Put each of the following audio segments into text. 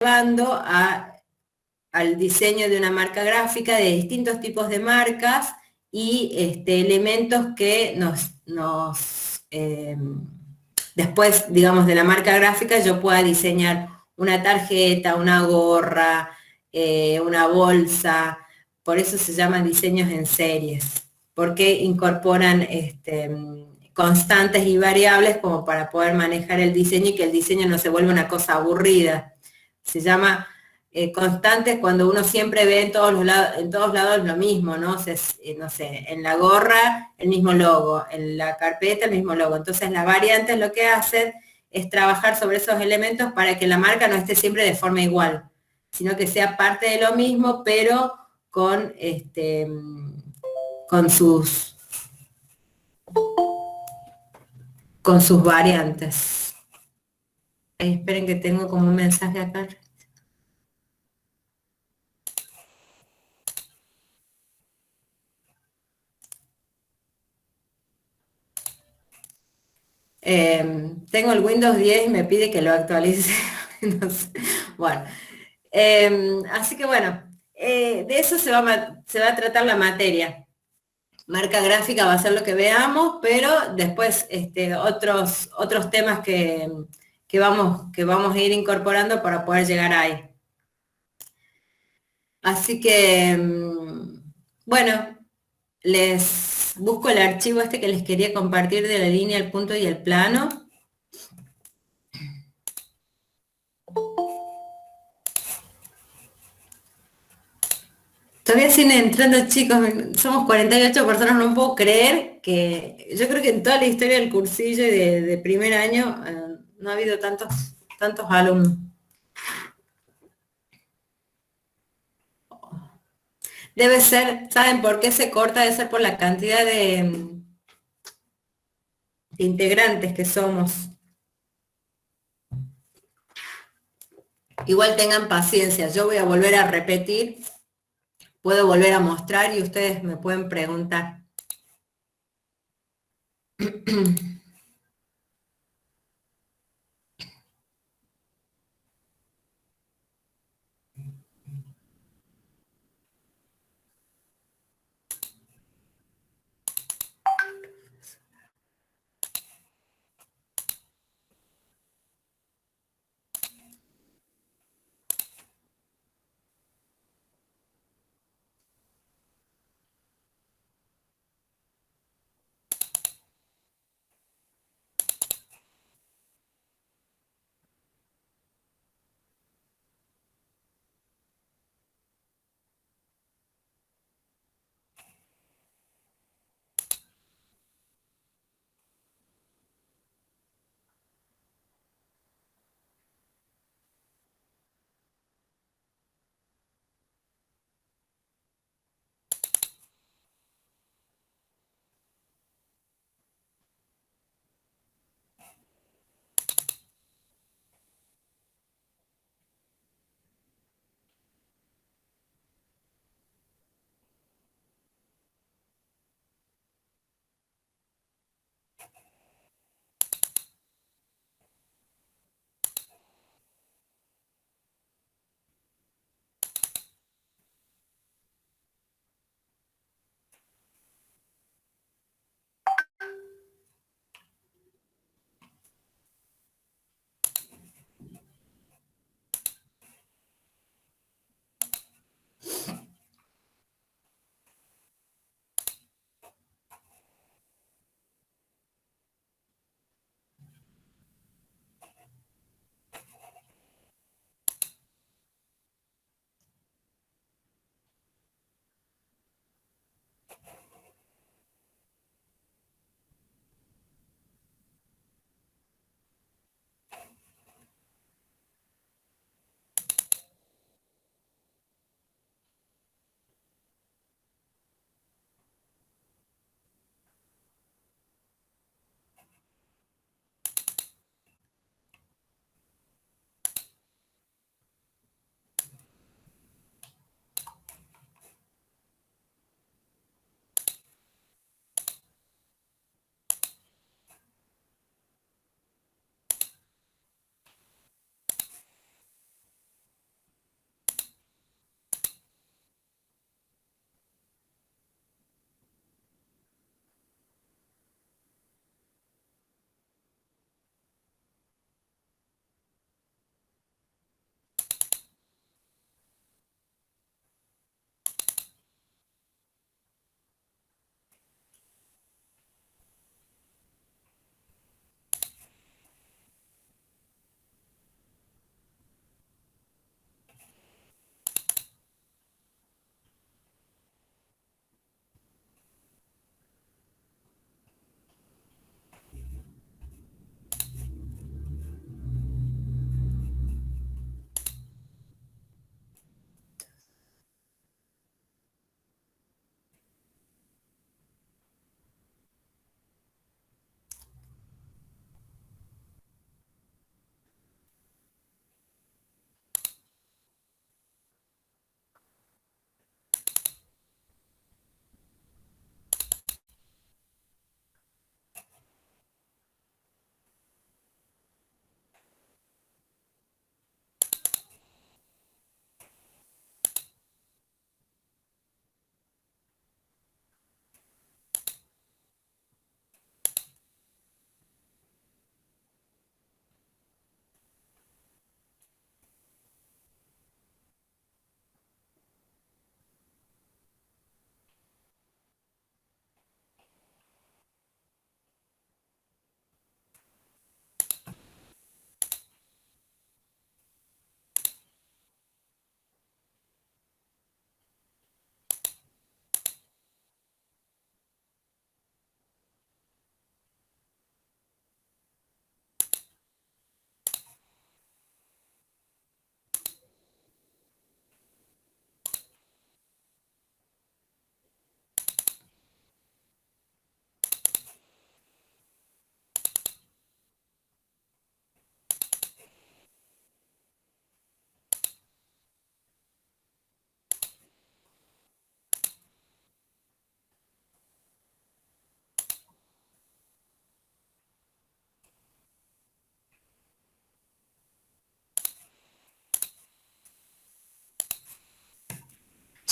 llevando al diseño de una marca gráfica de distintos tipos de marcas y elementos que después, digamos, de la marca gráfica yo pueda diseñar una tarjeta, una gorra, una bolsa. Por eso se llaman diseños en series, porque incorporan constantes y variables como para poder manejar el diseño y que el diseño no se vuelva una cosa aburrida. Se llama constantes cuando uno siempre ve en todos lados lo mismo, ¿no? O sea, no sé, en la gorra el mismo logo, en la carpeta el mismo logo. Entonces las variantes lo que hacen es trabajar sobre esos elementos para que la marca no esté siempre de forma igual, sino que sea parte de lo mismo, pero con, con sus, con sus variantes. Esperen que tengo como un mensaje acá. Tengo el Windows 10 y me pide que lo actualice. No sé. Bueno, así que bueno, de eso se va a tratar la materia. Marca gráfica va a ser lo que veamos, pero después otros temas que vamos a ir incorporando para poder llegar ahí. Así que, bueno, les busco el archivo que les quería compartir de la línea, el punto y el plano. Todavía siguen entrando chicos, somos 48 personas, no puedo creer que yo creo que en toda la historia del cursillo y de primer año no ha habido tantos alumnos. Debe ser, ¿saben por qué se corta? Debe ser por la cantidad de integrantes que somos. Igual tengan paciencia, yo voy a volver a repetir, puedo volver a mostrar y ustedes me pueden preguntar.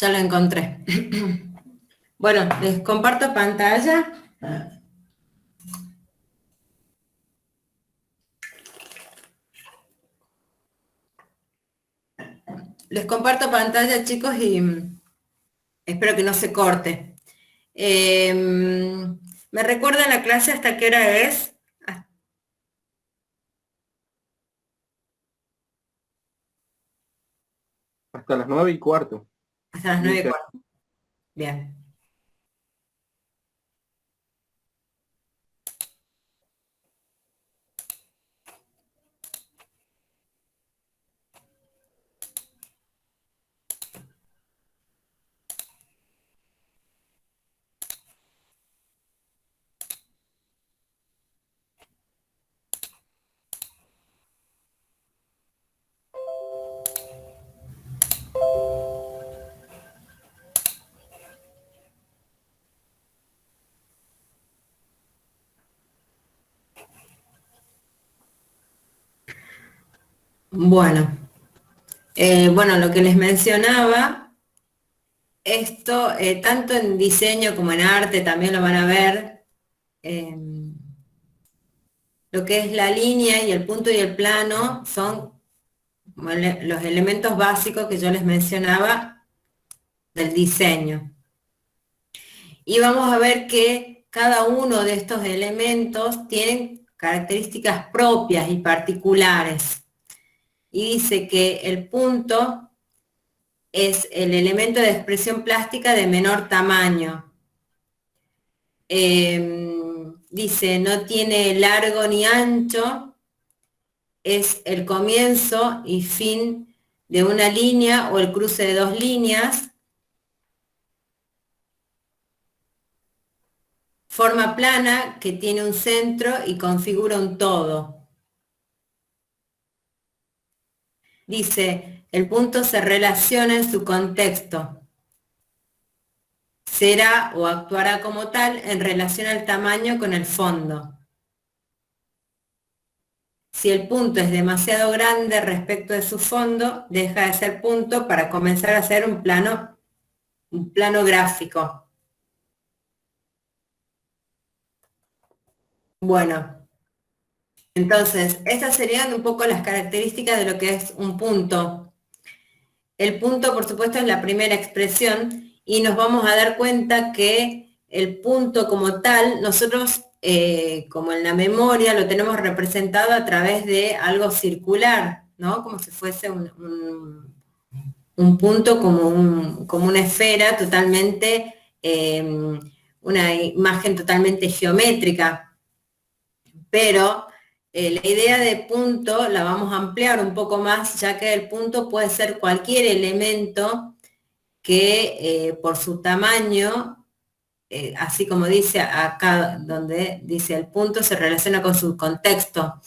Ya lo encontré. Bueno, les comparto pantalla. Les comparto pantalla, chicos, y espero que no se corte. ¿Me recuerdan la clase hasta qué hora es? Hasta las 9:15. Hasta las 9 y Dice. cuarto. Bien. Bueno, bueno, lo que les mencionaba, esto tanto en diseño como en arte también lo van a ver. eh, lo que es la línea y el punto y el plano son los elementos básicos que yo les mencionaba del diseño. Y vamos a ver que cada uno de estos elementos tienen características propias y particulares. Y dice que el punto es el elemento de expresión plástica de menor tamaño. Dice, no tiene largo ni ancho, es el comienzo y fin de una línea o el cruce de dos líneas. Forma plana que tiene un centro y configura un todo. Dice, el punto se relaciona en su contexto. Será o actuará como tal en relación al tamaño con el fondo. Si el punto es demasiado grande respecto de su fondo, deja de ser punto para comenzar a ser un plano gráfico. Bueno, entonces, estas serían un poco las características de lo que es un punto. El punto, por supuesto, es la primera expresión y nos vamos a dar cuenta que el punto como tal, nosotros, como en la memoria, lo tenemos representado a través de algo circular, ¿no? Como si fuese un punto como una esfera totalmente, una imagen totalmente geométrica, pero la idea de punto la vamos a ampliar un poco más, ya que el punto puede ser cualquier elemento que por su tamaño, así como dice acá donde dice el punto, se relaciona con su contexto.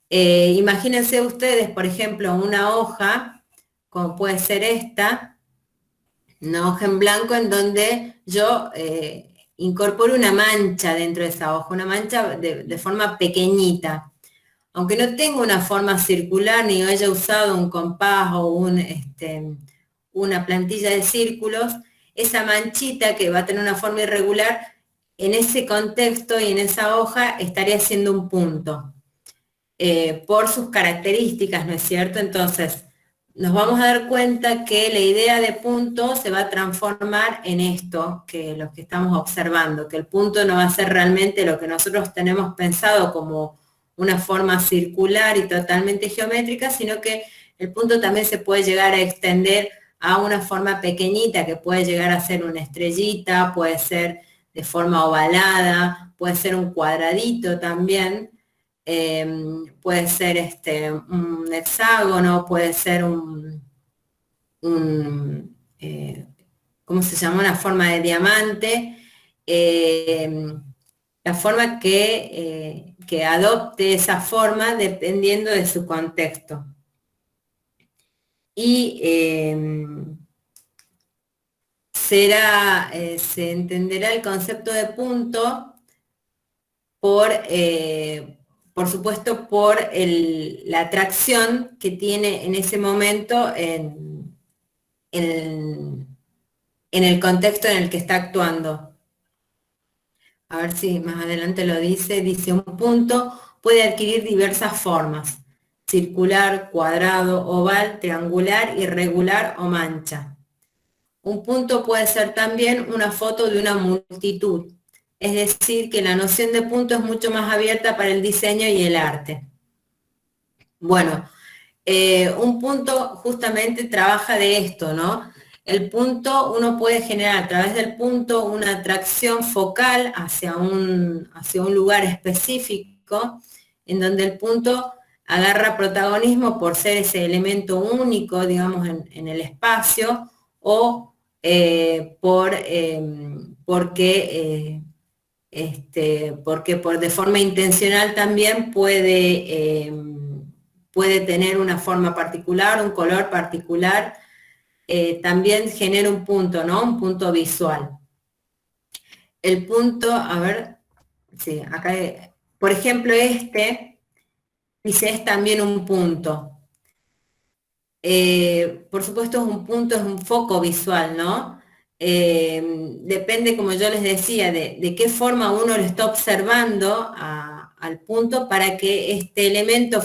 Imagínense ustedes, por ejemplo, una hoja, como puede ser esta, una hoja en blanco en donde yo incorporo una mancha dentro de esa hoja, una mancha de forma pequeñita. Aunque no tenga una forma circular ni haya usado un compás o una plantilla de círculos, esa manchita que va a tener una forma irregular, en ese contexto y en esa hoja estaría siendo un punto, por sus características, ¿no es cierto? Entonces, nos vamos a dar cuenta que la idea de punto se va a transformar en esto, que lo que estamos observando, que el punto no va a ser realmente lo que nosotros tenemos pensado como una forma circular y totalmente geométrica, sino que el punto también se puede llegar a extender a una forma pequeñita, que puede llegar a ser una estrellita, puede ser de forma ovalada, puede ser un cuadradito también, puede ser un hexágono, puede ser un ¿cómo se llama? Una forma de diamante, la forma que adopte esa forma dependiendo de su contexto. Y se entenderá el concepto de punto por supuesto, por la atracción que tiene en ese momento en en el contexto en el que está actuando. A ver si más adelante lo dice un punto puede adquirir diversas formas: circular, cuadrado, oval, triangular, irregular o mancha. Un punto puede ser también una foto de una multitud, es decir, que la noción de punto es mucho más abierta para el diseño y el arte. Bueno, un punto justamente trabaja de esto, ¿no? El punto, uno puede generar a través del punto una atracción focal hacia un lugar específico, en donde el punto agarra protagonismo por ser ese elemento único, digamos, en el espacio, o porque de forma intencional también puede tener una forma particular, un color particular, también genera un punto, ¿no? Un punto visual. El punto, a ver, sí, acá, por ejemplo, dice, es también un punto. Por supuesto es un punto, es un foco visual, ¿no? Depende, como yo les decía, de qué forma uno lo está observando al punto para que este elemento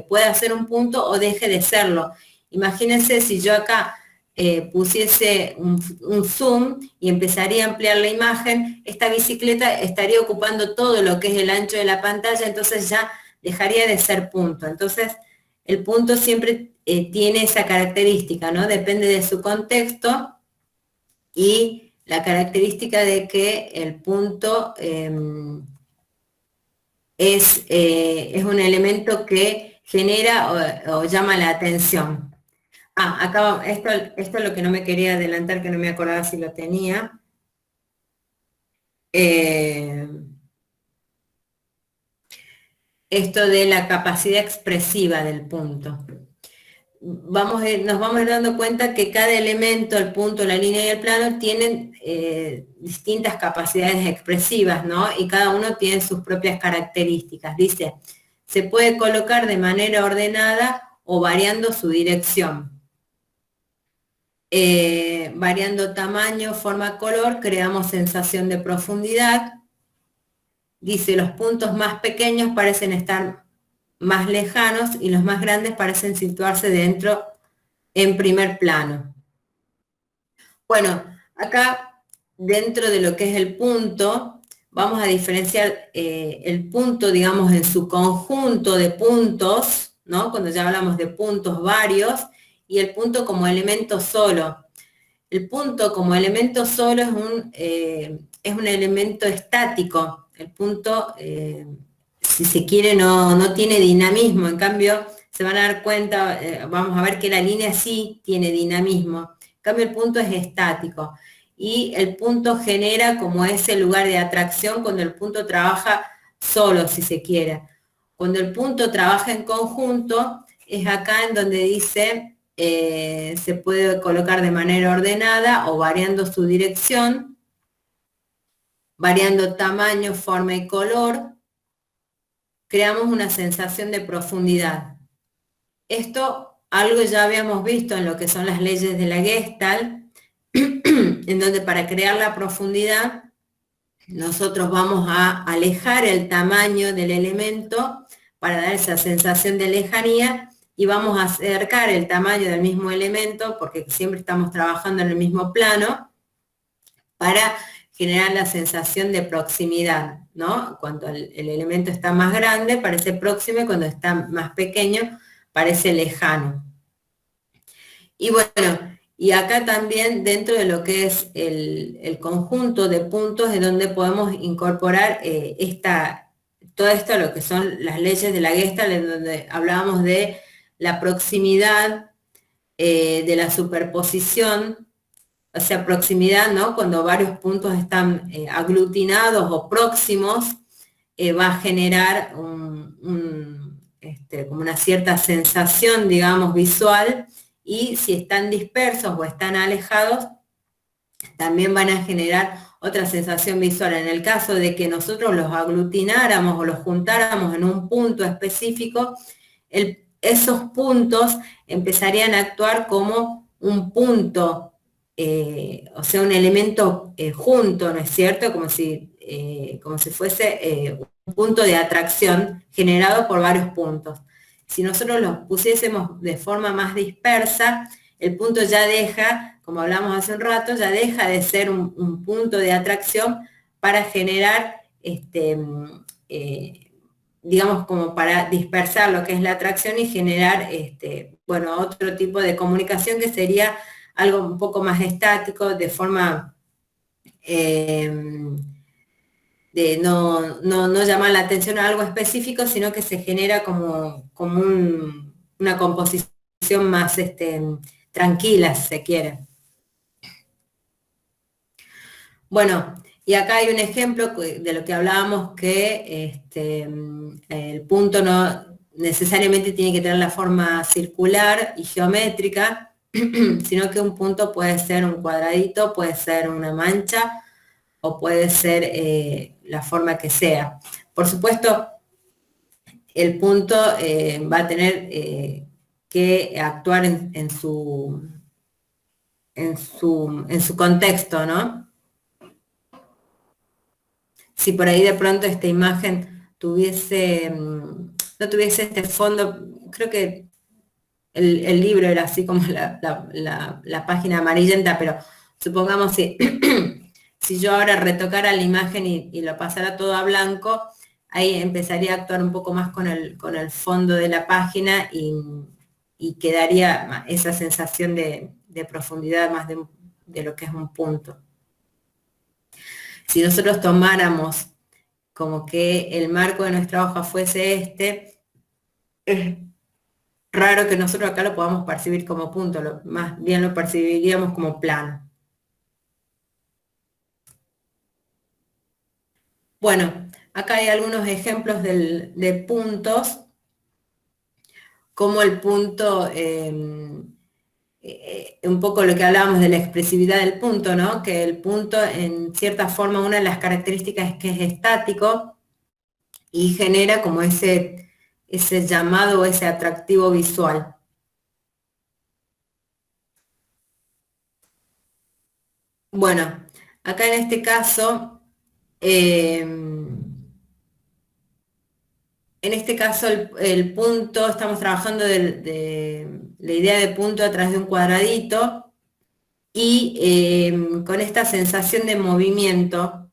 pueda ser un punto o deje de serlo. Imagínense si yo acá pusiese un zoom y empezaría a ampliar la imagen, esta bicicleta estaría ocupando todo lo que es el ancho de la pantalla, entonces ya dejaría de ser punto. Entonces, el punto siempre tiene esa característica, ¿no? Depende de su contexto y la característica de que el punto es un elemento que genera o llama la atención. Acá esto es lo que no me quería adelantar, que no me acordaba si lo tenía. Esto de la capacidad expresiva del punto. Nos vamos a ir dando cuenta que cada elemento, el punto, la línea y el plano, tienen distintas capacidades expresivas, ¿no? Y cada uno tiene sus propias características. Dice, se puede colocar de manera ordenada o variando su dirección. Variando tamaño, forma, color, creamos sensación de profundidad. Dice, los puntos más pequeños parecen estar más lejanos y los más grandes parecen situarse dentro en primer plano. Bueno, acá dentro de lo que es el punto, vamos a diferenciar el punto, digamos, en su conjunto de puntos, ¿no? Cuando ya hablamos de puntos varios, y el punto como elemento solo. El punto como elemento solo es un elemento estático. El punto, si se quiere, no tiene dinamismo. En cambio, se van a dar cuenta, vamos a ver que la línea sí tiene dinamismo. En cambio, el punto es estático. Y el punto genera como ese lugar de atracción cuando el punto trabaja solo, si se quiere. Cuando el punto trabaja en conjunto, es acá en donde dice, se puede colocar de manera ordenada o variando su dirección, variando tamaño, forma y color, creamos una sensación de profundidad. Esto algo ya habíamos visto en lo que son las leyes de la Gestalt, en donde para crear la profundidad nosotros vamos a alejar el tamaño del elemento para dar esa sensación de lejanía y vamos a acercar el tamaño del mismo elemento, porque siempre estamos trabajando en el mismo plano, para generar la sensación de proximidad, ¿no? Cuando el elemento está más grande parece próximo y cuando está más pequeño parece lejano. Y bueno, y acá también dentro de lo que es el conjunto de puntos es donde podemos incorporar todo esto, lo que son las leyes de la Gestalt, en donde hablábamos de la proximidad, de la superposición, o sea, proximidad, ¿no? Cuando varios puntos están aglutinados o próximos, va a generar como una cierta sensación, digamos, visual, y si están dispersos o están alejados, también van a generar otra sensación visual. En el caso de que nosotros los aglutináramos o los juntáramos en un punto específico, esos puntos empezarían a actuar como un punto o sea, un elemento junto, ¿no es cierto? Como si fuese un punto de atracción generado por varios puntos. Si nosotros los pusiésemos de forma más dispersa, el punto ya deja, como hablamos hace un rato, ya deja de ser un punto de atracción para generar, digamos, como para dispersar lo que es la atracción y generar, bueno, otro tipo de comunicación que sería algo un poco más estático, de forma de no llamar la atención a algo específico, sino que se genera como una composición más tranquila, si se quiere. Bueno, y acá hay un ejemplo de lo que hablábamos, que el punto no necesariamente tiene que tener la forma circular y geométrica, sino que un punto puede ser un cuadradito, puede ser una mancha, o puede ser la forma que sea. Por supuesto, el punto va a tener que actuar en su contexto, ¿no? Si por ahí de pronto esta imagen no tuviese este fondo, creo que el libro era así como la página amarillenta, pero supongamos si yo ahora retocara la imagen y lo pasara todo a blanco, ahí empezaría a actuar un poco más con el fondo de la página y quedaría esa sensación de profundidad más de lo que es un punto. Si nosotros tomáramos como que el marco de nuestra hoja fuese es raro que nosotros acá lo podamos percibir como punto, más bien lo percibiríamos como plano. Bueno, acá hay algunos ejemplos de puntos, como el punto, un poco lo que hablábamos de la expresividad del punto, ¿no? Que el punto, en cierta forma, una de las características es que es estático y genera como ese llamado o ese atractivo visual. Bueno, acá en este caso, el punto, estamos trabajando de la idea de punto a través de un cuadradito y con esta sensación de movimiento,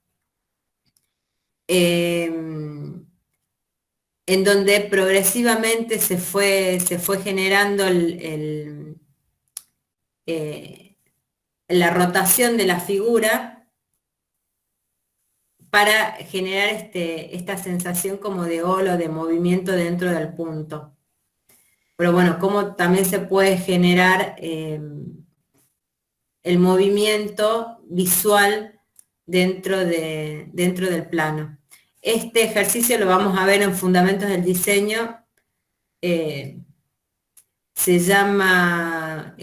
en donde progresivamente se fue generando la rotación de la figura para generar esta sensación como de ola, de movimiento dentro del punto. Pero bueno, como también se puede generar el movimiento visual dentro del plano. Este ejercicio lo vamos a ver en Fundamentos del Diseño. Se llama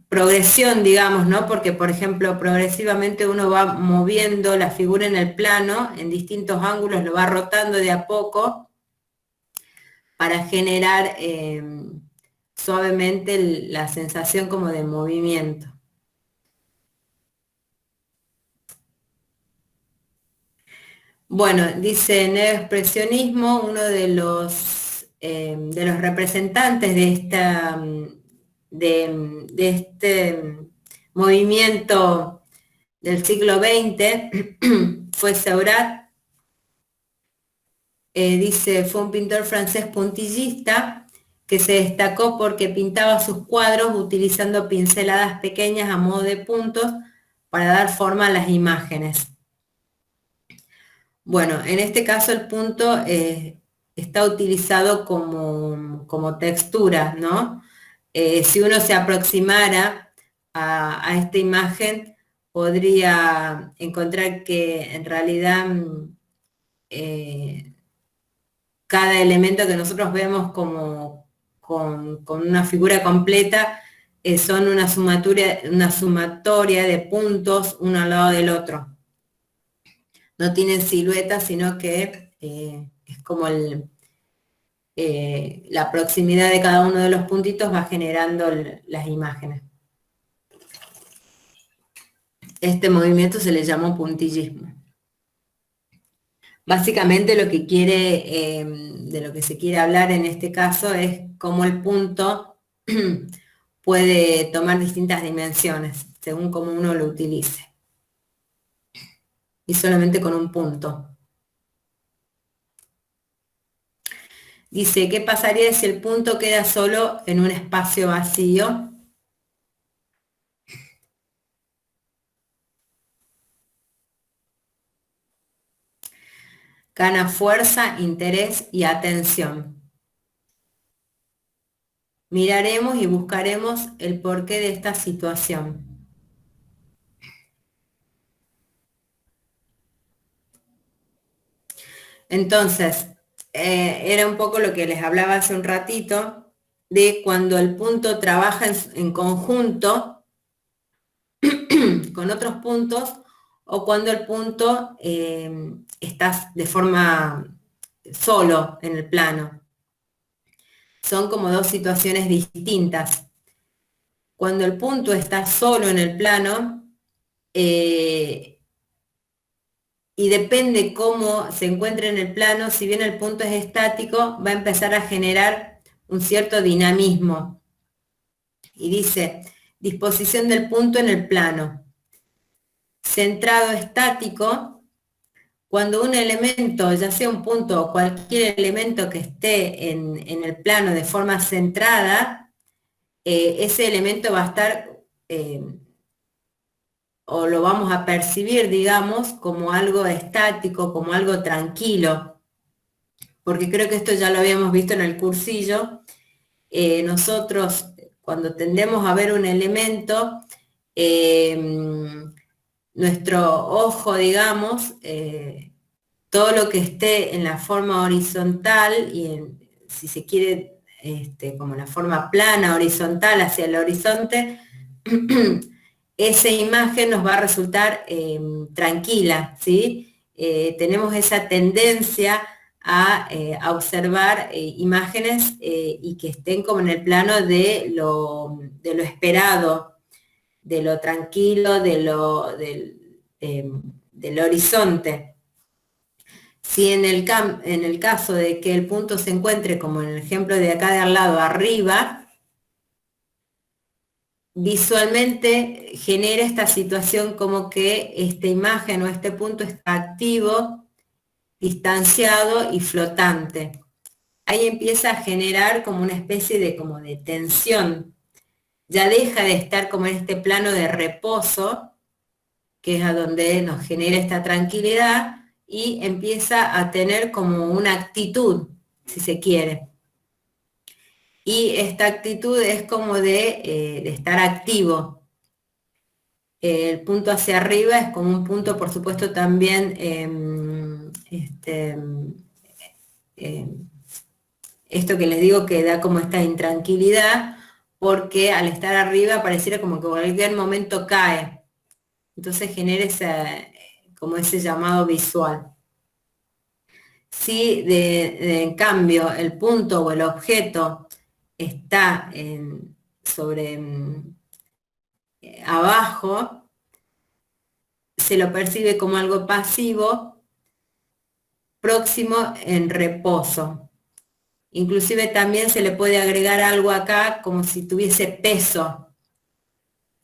progresión, digamos, ¿no? Porque, por ejemplo, progresivamente uno va moviendo la figura en el plano, en distintos ángulos, lo va rotando de a poco para generar suavemente la sensación como de movimiento. Bueno, dice neoexpresionismo, uno de los representantes de este movimiento del siglo XX fue Seurat. Dice, fue un pintor francés puntillista que se destacó porque pintaba sus cuadros utilizando pinceladas pequeñas a modo de puntos para dar forma a las imágenes. Bueno, en este caso el punto está utilizado como textura, ¿no? Si uno se aproximara a esta imagen, podría encontrar que en realidad cada elemento que nosotros vemos con una figura completa son una sumatoria de puntos uno al lado del otro. No tienen silueta, sino que es como la proximidad de cada uno de los puntitos va generando las imágenes. Este movimiento se le llamó puntillismo. Básicamente lo que quiere, de lo que se quiere hablar en este caso es cómo el punto puede tomar distintas dimensiones según cómo uno lo utilice. Y solamente con un punto. Dice, ¿qué pasaría si el punto queda solo en un espacio vacío? Gana fuerza, interés y atención. Miraremos y buscaremos el porqué de esta situación. Entonces, era un poco lo que les hablaba hace un ratito, de cuando el punto trabaja en conjunto con otros puntos, o cuando el punto está de forma solo en el plano. Son como dos situaciones distintas. Cuando el punto está solo en el plano, y depende cómo se encuentre en el plano, si bien el punto es estático, va a empezar a generar un cierto dinamismo. Y dice, disposición del punto en el plano. Centrado estático, cuando un elemento, ya sea un punto o cualquier elemento que esté en el plano de forma centrada, ese elemento va a estar, o lo vamos a percibir, digamos, como algo estático, como algo tranquilo, porque creo que esto ya lo habíamos visto en el cursillo. Nosotros, cuando tendemos a ver un elemento, nuestro ojo, digamos, todo lo que esté en la forma horizontal y si se quiere, como la forma plana, horizontal hacia el horizonte, esa imagen nos va a resultar tranquila, ¿sí? Tenemos esa tendencia a observar imágenes y que estén como en el plano de lo esperado, de lo tranquilo, del horizonte. Si en el caso de que el punto se encuentre, como en el ejemplo de acá de al lado, arriba, visualmente genera esta situación como que esta imagen o este punto está activo, distanciado y flotante. Ahí empieza a generar como una especie de, como de tensión. Ya deja de estar como en este plano de reposo, que es a donde nos genera esta tranquilidad, y empieza a tener como una actitud, si se quiere. Y esta actitud es como de estar activo. El punto hacia arriba es como un punto, por supuesto, también esto que les digo que da como esta intranquilidad, porque al estar arriba pareciera como que en cualquier momento cae. Entonces genera como ese llamado visual. Si en cambio el punto o el objeto está sobre abajo, se lo percibe como algo pasivo, próximo en reposo. Inclusive también se le puede agregar algo acá como si tuviese peso.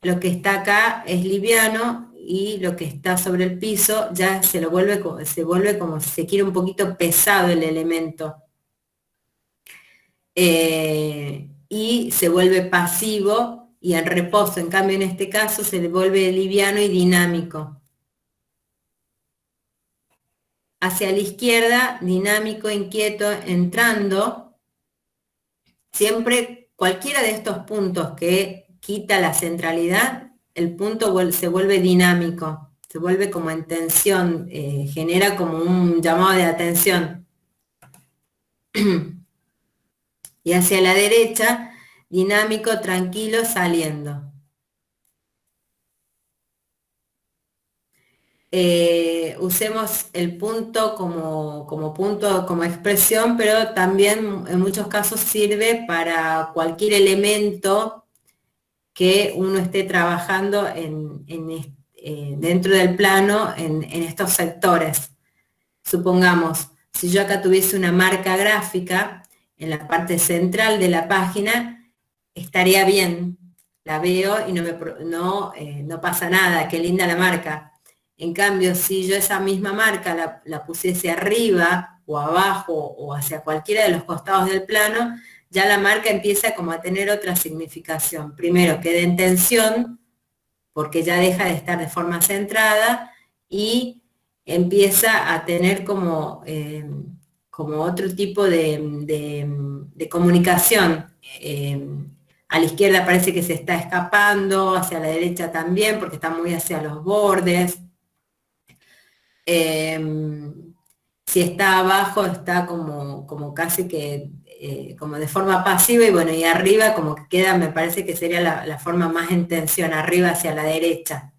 Lo que está acá es liviano y lo que está sobre el piso ya se vuelve como si se quiere un poquito pesado el elemento. Y se vuelve pasivo y en reposo. En cambio, en este caso se vuelve liviano y dinámico. Hacia la izquierda, dinámico, inquieto, entrando. Siempre cualquiera de estos puntos que quita la centralidad, el punto se vuelve dinámico, se vuelve como en tensión, genera como un llamado de atención. Y hacia la derecha, dinámico, tranquilo, saliendo. Usemos el punto como punto, como expresión, pero también en muchos casos sirve para cualquier elemento que uno esté trabajando dentro del plano en estos sectores. Supongamos, si yo acá tuviese una marca gráfica en la parte central de la página, estaría bien, la veo y no pasa nada, qué linda la marca. En cambio, si yo esa misma marca la pusiese arriba o abajo o hacia cualquiera de los costados del plano, ya la marca empieza como a tener otra significación. Primero, queda en tensión, porque ya deja de estar de forma centrada y empieza a tener como otro tipo de comunicación. A la izquierda parece que se está escapando, hacia la derecha también, porque está muy hacia los bordes. Si está abajo, está como casi que como de forma pasiva, y bueno, y arriba como que queda, me parece que sería la forma más en tensión, arriba hacia la derecha.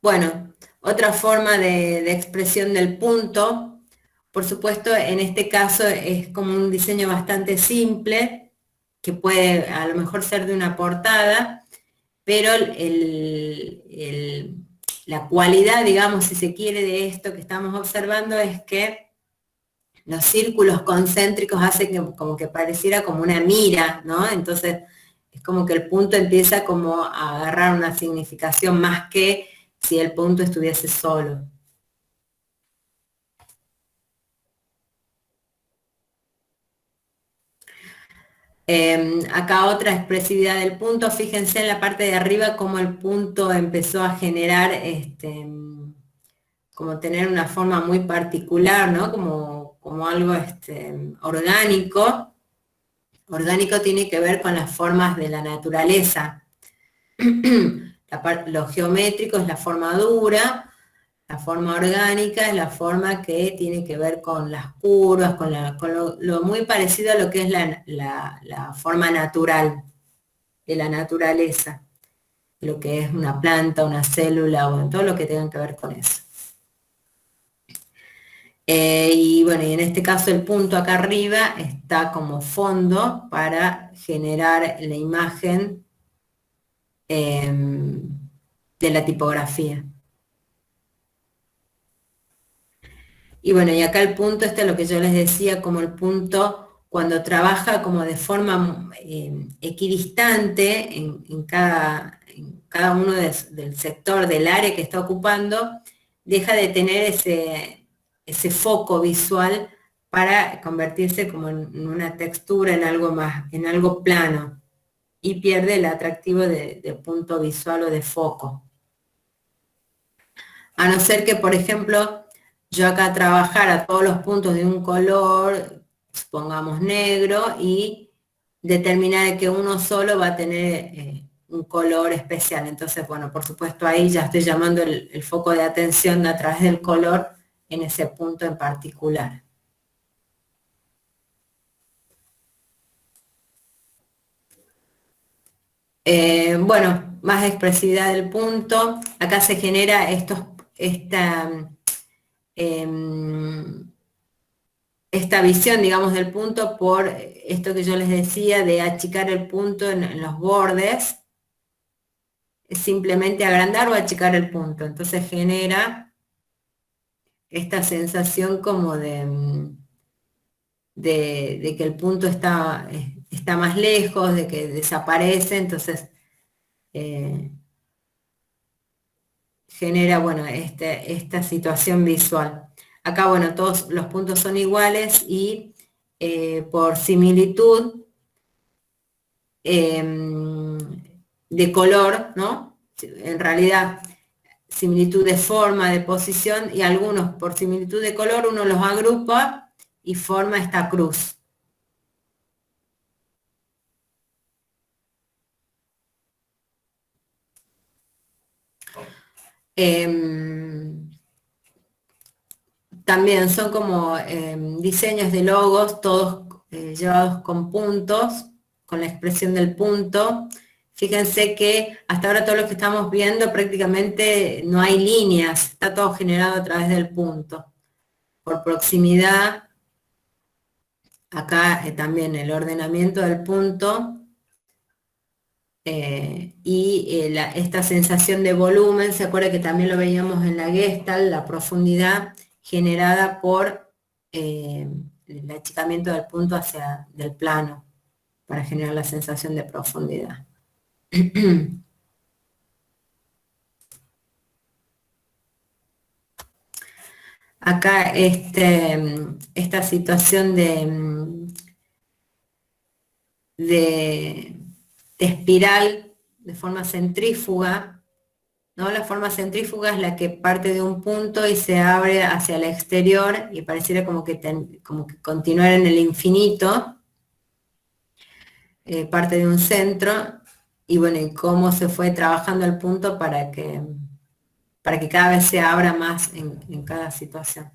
Bueno, otra forma de expresión del punto, por supuesto, en este caso es como un diseño bastante simple, que puede a lo mejor ser de una portada, pero la cualidad, digamos, si se quiere, de esto que estamos observando es que los círculos concéntricos hacen como que pareciera como una mira, ¿no? Entonces es como que el punto empieza como a agarrar una significación más que si el punto estuviese solo. Acá otra expresividad del punto, fíjense en la parte de arriba cómo el punto empezó a generar, como tener una forma muy particular, ¿no? Como algo orgánico. Orgánico tiene que ver con las formas de la naturaleza. Lo geométrico es la forma dura, la forma orgánica es la forma que tiene que ver con las curvas, con lo muy parecido a lo que es la forma natural de la naturaleza, lo que es una planta, una célula, o todo lo que tenga que ver con eso. Y bueno, y en este caso el punto acá arriba está como fondo para generar la imagen de la tipografía. Y bueno, y acá el punto, es lo que yo les decía, como el punto cuando trabaja como de forma equidistante en cada uno del sector, del área que está ocupando, deja de tener ese foco visual para convertirse como en una textura, en algo más, en algo plano, y pierde el atractivo de punto visual o de foco. A no ser que, por ejemplo, yo acá trabajara todos los puntos de un color, pongamos negro, y determinar que uno solo va a tener un color especial. Entonces, bueno, por supuesto ahí ya estoy llamando el foco de atención a través del color en ese punto en particular. Bueno, más expresividad del punto. Acá se genera esta visión, digamos, del punto por esto que yo les decía de achicar el punto en los bordes. Es simplemente agrandar o achicar el punto. Entonces genera esta sensación como de que el punto está más lejos, de que desaparece, entonces genera, bueno, esta situación visual. Acá, bueno, todos los puntos son iguales y por similitud de color, ¿no? En realidad, similitud de forma, de posición, y algunos por similitud de color uno los agrupa y forma esta cruz. También son como diseños de logos, todos llevados con puntos, con la expresión del punto. Fíjense que hasta ahora todo lo que estamos viendo prácticamente no hay líneas, está todo generado a través del punto. Por proximidad, acá también el ordenamiento del punto esta sensación de volumen, se acuerda que también lo veíamos en la Gestalt, la profundidad generada por el achicamiento del punto hacia del plano, para generar la sensación de profundidad. Acá esta situación de espiral de forma centrífuga, ¿no? La forma centrífuga es la que parte de un punto y se abre hacia el exterior y pareciera como que continuara en el infinito, parte de un centro, y bueno, y cómo se fue trabajando el punto para que cada vez se abra más en cada situación.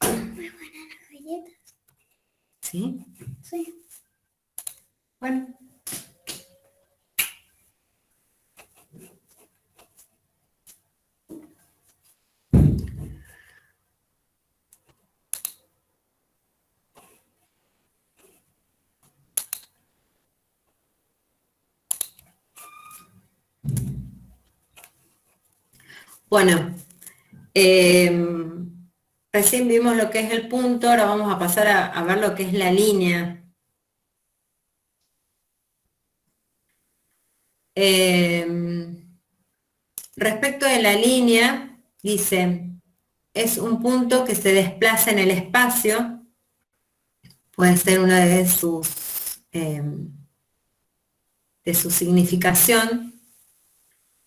Muy buenas las galletas. ¿Sí? Sí. Bueno. Bueno, recién vimos lo que es el punto, ahora vamos a pasar a ver lo que es la línea. Respecto de la línea, dice, es un punto que se desplaza en el espacio, puede ser una de su significación.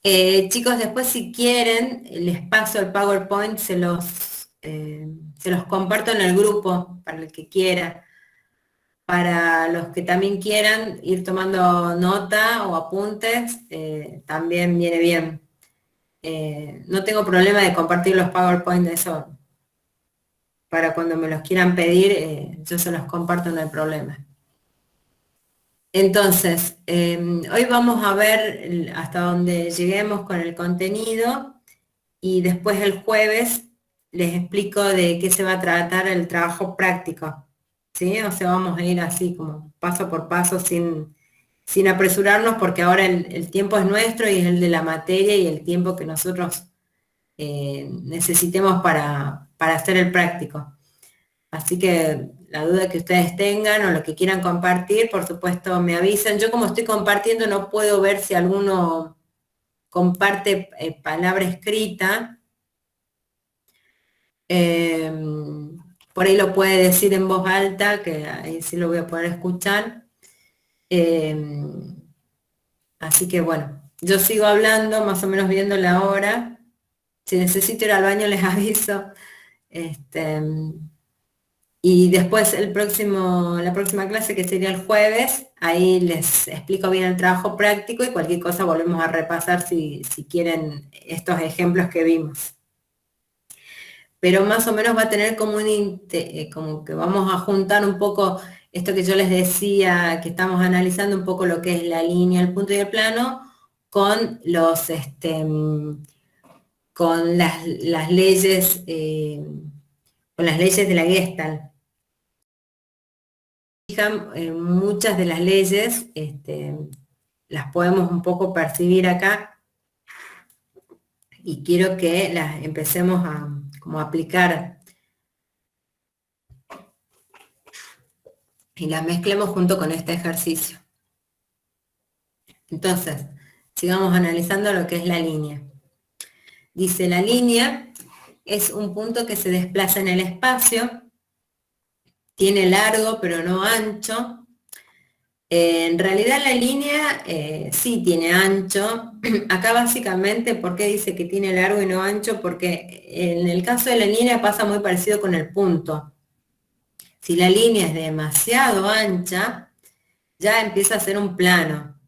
Chicos, después si quieren, les paso el PowerPoint, se los comparto en el grupo para el que quiera. Para los que también quieran ir tomando nota o apuntes, también viene bien. No tengo problema de compartir los PowerPoint de eso. Para cuando me los quieran pedir, yo se los comparto, no hay problema. Entonces, hoy vamos a ver hasta donde lleguemos con el contenido y después el jueves les explico de qué se va a tratar el trabajo práctico, ¿sí? O sea, vamos a ir así como paso por paso sin apresurarnos porque ahora el tiempo es nuestro y es el de la materia y el tiempo que nosotros necesitemos para hacer el práctico. Así que la duda que ustedes tengan o lo que quieran compartir, por supuesto me avisan. Yo como estoy compartiendo no puedo ver si alguno comparte palabra escrita. Por ahí lo puede decir en voz alta, que ahí sí lo voy a poder escuchar. Así que bueno, yo sigo hablando, más o menos viendo la hora. Si necesito ir al baño les aviso. Y después la próxima clase, que sería el jueves, ahí les explico bien el trabajo práctico y cualquier cosa volvemos a repasar si quieren estos ejemplos que vimos. Pero más o menos va a tener como como que vamos a juntar un poco esto que yo les decía, que estamos analizando un poco lo que es la línea, el punto y el plano, con con las leyes, con las leyes de la Gestalt. Muchas de las leyes las podemos un poco percibir acá y quiero que las empecemos a como aplicar y las mezclemos junto con este ejercicio. Entonces, sigamos analizando lo que es la línea. Dice, la línea es un punto que se desplaza en el espacio, tiene largo pero no ancho. En realidad la línea sí tiene ancho. Acá básicamente, ¿por qué dice que tiene largo y no ancho? Porque en el caso de la línea pasa muy parecido con el punto. Si la línea es demasiado ancha, ya empieza a ser un plano.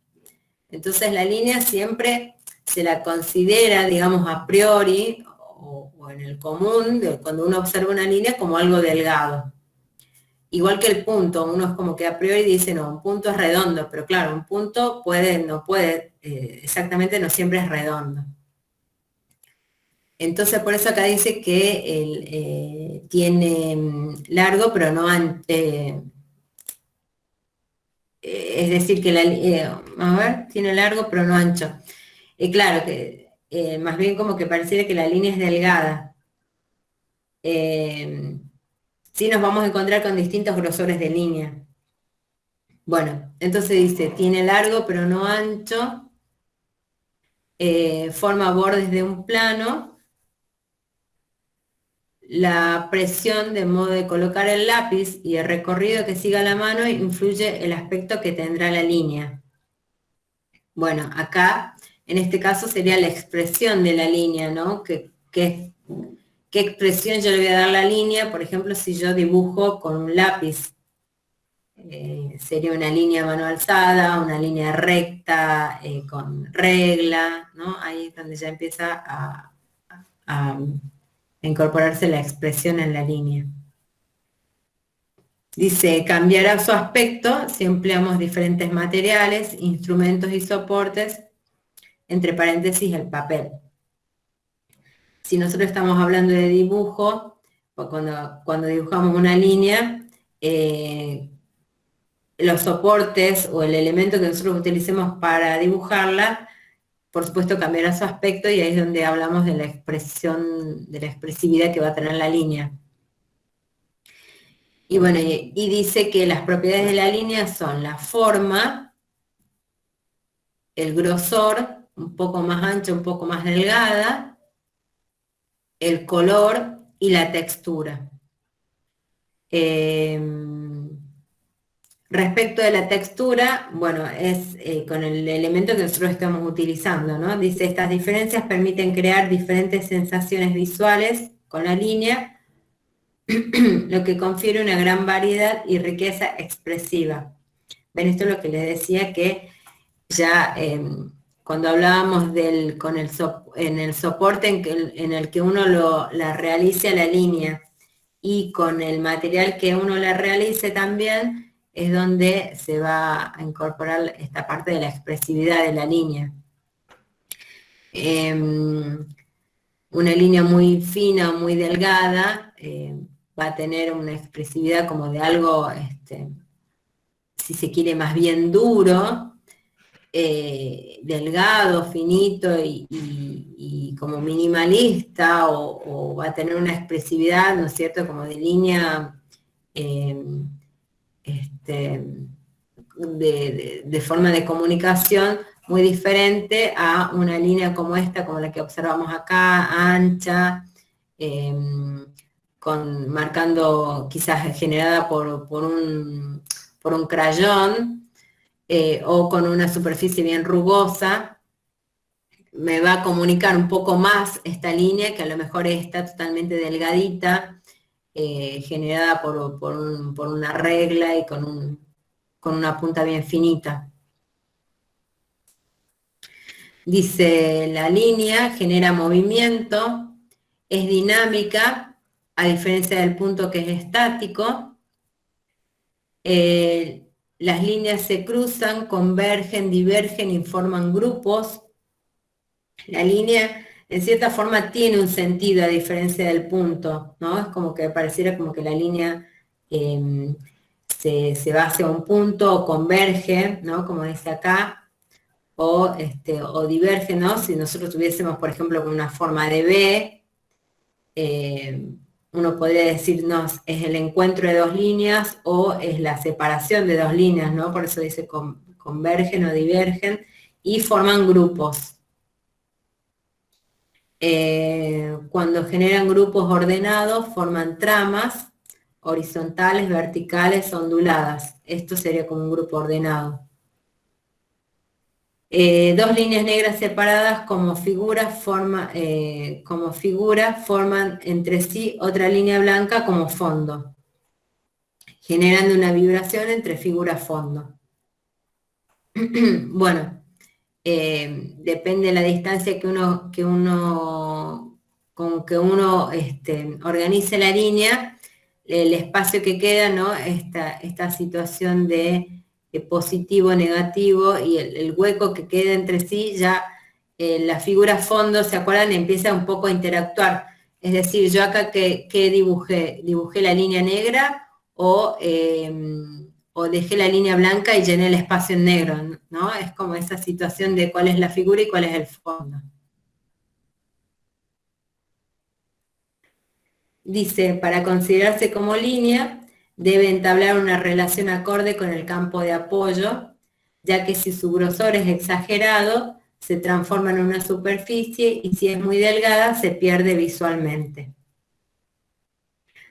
Entonces la línea siempre se la considera, digamos, a priori, o en el común, cuando uno observa una línea, como algo delgado. Igual que el punto, uno es como que a priori dice, no, un punto es redondo, pero claro, un punto no puede, exactamente no siempre es redondo. Entonces por eso acá dice que tiene largo, pero no es decir, que a ver, tiene largo pero no ancho. Claro, que más bien como que pareciera que la línea es delgada. Sí nos vamos a encontrar con distintos grosores de línea. Bueno, entonces dice, tiene largo pero no ancho, forma bordes de un plano, la presión de modo de colocar el lápiz y el recorrido que siga la mano influye el aspecto que tendrá la línea. Bueno, acá, en este caso sería la expresión de la línea, ¿no? ¿Qué expresión yo le voy a dar a la línea? Por ejemplo, si yo dibujo con un lápiz, sería una línea a mano alzada, una línea recta, con regla, ¿no? Ahí es donde ya empieza a incorporarse la expresión en la línea. Dice, cambiará su aspecto si empleamos diferentes materiales, instrumentos y soportes, entre paréntesis el papel. Si nosotros estamos hablando de dibujo, o cuando dibujamos una línea, los soportes o el elemento que nosotros utilicemos para dibujarla, por supuesto cambiará su aspecto y ahí es donde hablamos de la expresión, de la expresividad que va a tener la línea. Y bueno, y dice que las propiedades de la línea son la forma, el grosor, un poco más ancha, un poco más delgada, el color y la textura. Respecto de la textura, bueno, es con el elemento que nosotros estamos utilizando, ¿no? Dice, estas diferencias permiten crear diferentes sensaciones visuales con la línea, lo que confiere una gran variedad y riqueza expresiva. Ven, esto es lo que les decía que ya cuando hablábamos en el soporte en el que uno la realice a la línea y con el material que uno la realice también, es donde se va a incorporar esta parte de la expresividad de la línea. Una línea muy fina o muy delgada va a tener una expresividad como de algo, si se quiere, más bien duro, delgado, finito y como minimalista, o va a tener una expresividad, ¿no es cierto?, como de línea de forma de comunicación muy diferente a una línea como esta, como la que observamos acá, ancha, marcando quizás generada por un crayón, o con una superficie bien rugosa. Me va a comunicar un poco más esta línea, que a lo mejor está totalmente delgadita, generada por una regla y con una punta bien finita. Dice, la línea genera movimiento, es dinámica, a diferencia del punto que es estático. Las líneas se cruzan, convergen, divergen y forman grupos. La línea, en cierta forma, tiene un sentido a diferencia del punto, ¿no? Es como que pareciera como que la línea se va hacia un punto o converge, ¿no? Como dice acá, o diverge, ¿no? Si nosotros tuviésemos, por ejemplo, una forma de B, uno podría decirnos, es el encuentro de dos líneas o es la separación de dos líneas, ¿no? Por eso dice convergen o divergen y forman grupos. Cuando generan grupos ordenados, forman tramas horizontales, verticales, onduladas. Esto sería como un grupo ordenado. Dos líneas negras separadas como figuras forman entre sí otra línea blanca como fondo, generando una vibración entre figura-fondo. Bueno, depende de la distancia con que uno organice la línea, el espacio que queda, ¿no? Esta situación de positivo, negativo, y el hueco que queda entre sí, ya la figura fondo, ¿se acuerdan? Empieza un poco a interactuar. Es decir, yo acá que dibujé la línea negra o o dejé la línea blanca y llené el espacio en negro, ¿no? Es como esa situación de cuál es la figura y cuál es el fondo. Dice, para considerarse como línea, debe entablar una relación acorde con el campo de apoyo, ya que si su grosor es exagerado, se transforma en una superficie y si es muy delgada, se pierde visualmente.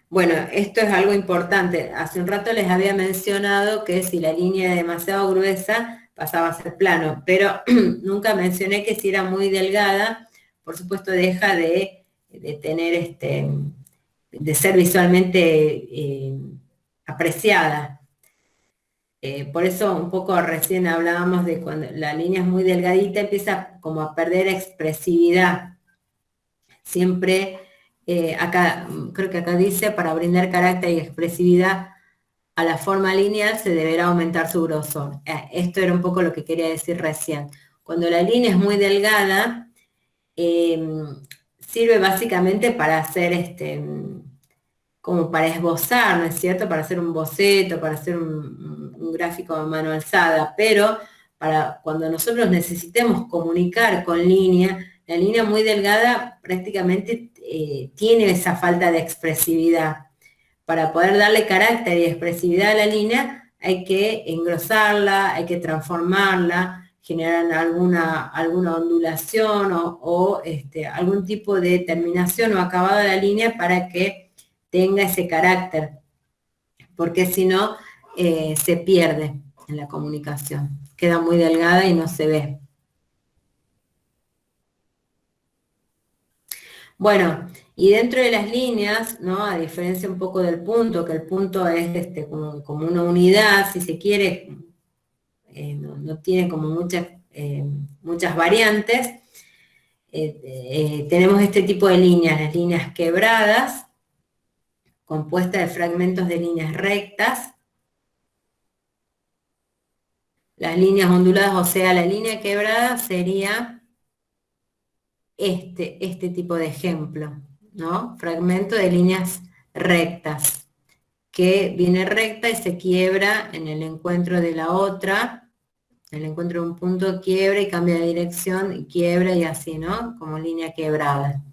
Bueno, esto es algo importante. Hace un rato les había mencionado que si la línea era demasiado gruesa, pasaba a ser plano, pero nunca mencioné que si era muy delgada, por supuesto deja de tener de ser visualmente apreciada. Por eso un poco recién hablábamos de cuando la línea es muy delgadita, empieza como a perder expresividad. Siempre, acá, creo que acá dice, para brindar carácter y expresividad a la forma lineal se deberá aumentar su grosor. Esto era un poco lo que quería decir recién. Cuando la línea es muy delgada, sirve básicamente para hacer como para esbozar, ¿no es cierto? Para hacer un boceto, para hacer un gráfico a mano alzada, pero para cuando nosotros necesitemos comunicar con línea, la línea muy delgada prácticamente tiene esa falta de expresividad. Para poder darle carácter y expresividad a la línea, hay que engrosarla, hay que transformarla, generar alguna ondulación o algún tipo de terminación o acabado de la línea para que tenga ese carácter, porque si no, se pierde en la comunicación. Queda muy delgada y no se ve. Bueno, y dentro de las líneas, ¿no? A diferencia un poco del punto, que el punto es como una unidad, si se quiere, no tiene como muchas variantes. Tenemos este tipo de líneas, las líneas quebradas, compuestas de fragmentos de líneas rectas, las líneas onduladas, o sea, la línea quebrada sería este tipo de ejemplo, ¿no? Fragmento de líneas rectas, que viene recta y se quiebra en el encuentro de la otra, en el encuentro de un punto quiebra y cambia de dirección, y quiebra y así, ¿no? Como línea quebrada.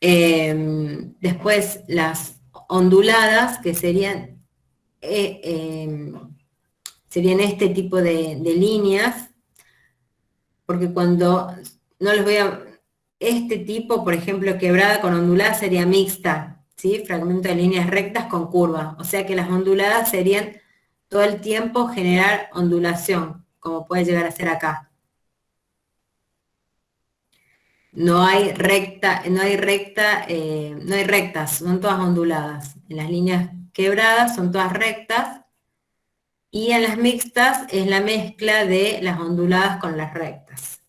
Después las onduladas, que serían este tipo de líneas, porque cuando, no les voy a, este tipo, por ejemplo, quebrada con ondulada sería mixta, ¿sí? Fragmento de líneas rectas con curva, o sea que las onduladas serían todo el tiempo generar ondulación, como puede llegar a ser acá. No hay rectas, son todas onduladas. En las líneas quebradas son todas rectas, y en las mixtas es la mezcla de las onduladas con las rectas.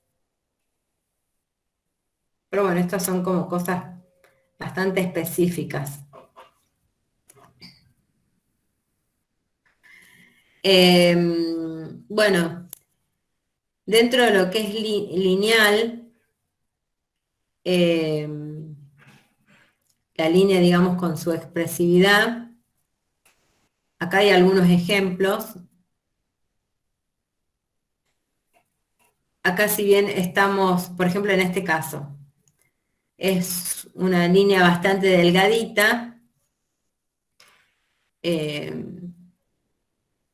Pero bueno, estas son como cosas bastante específicas. Bueno, dentro de lo que es lineal, la línea, digamos, con su expresividad, acá hay algunos ejemplos. Acá si bien estamos, por ejemplo, en este caso, es una línea bastante delgadita,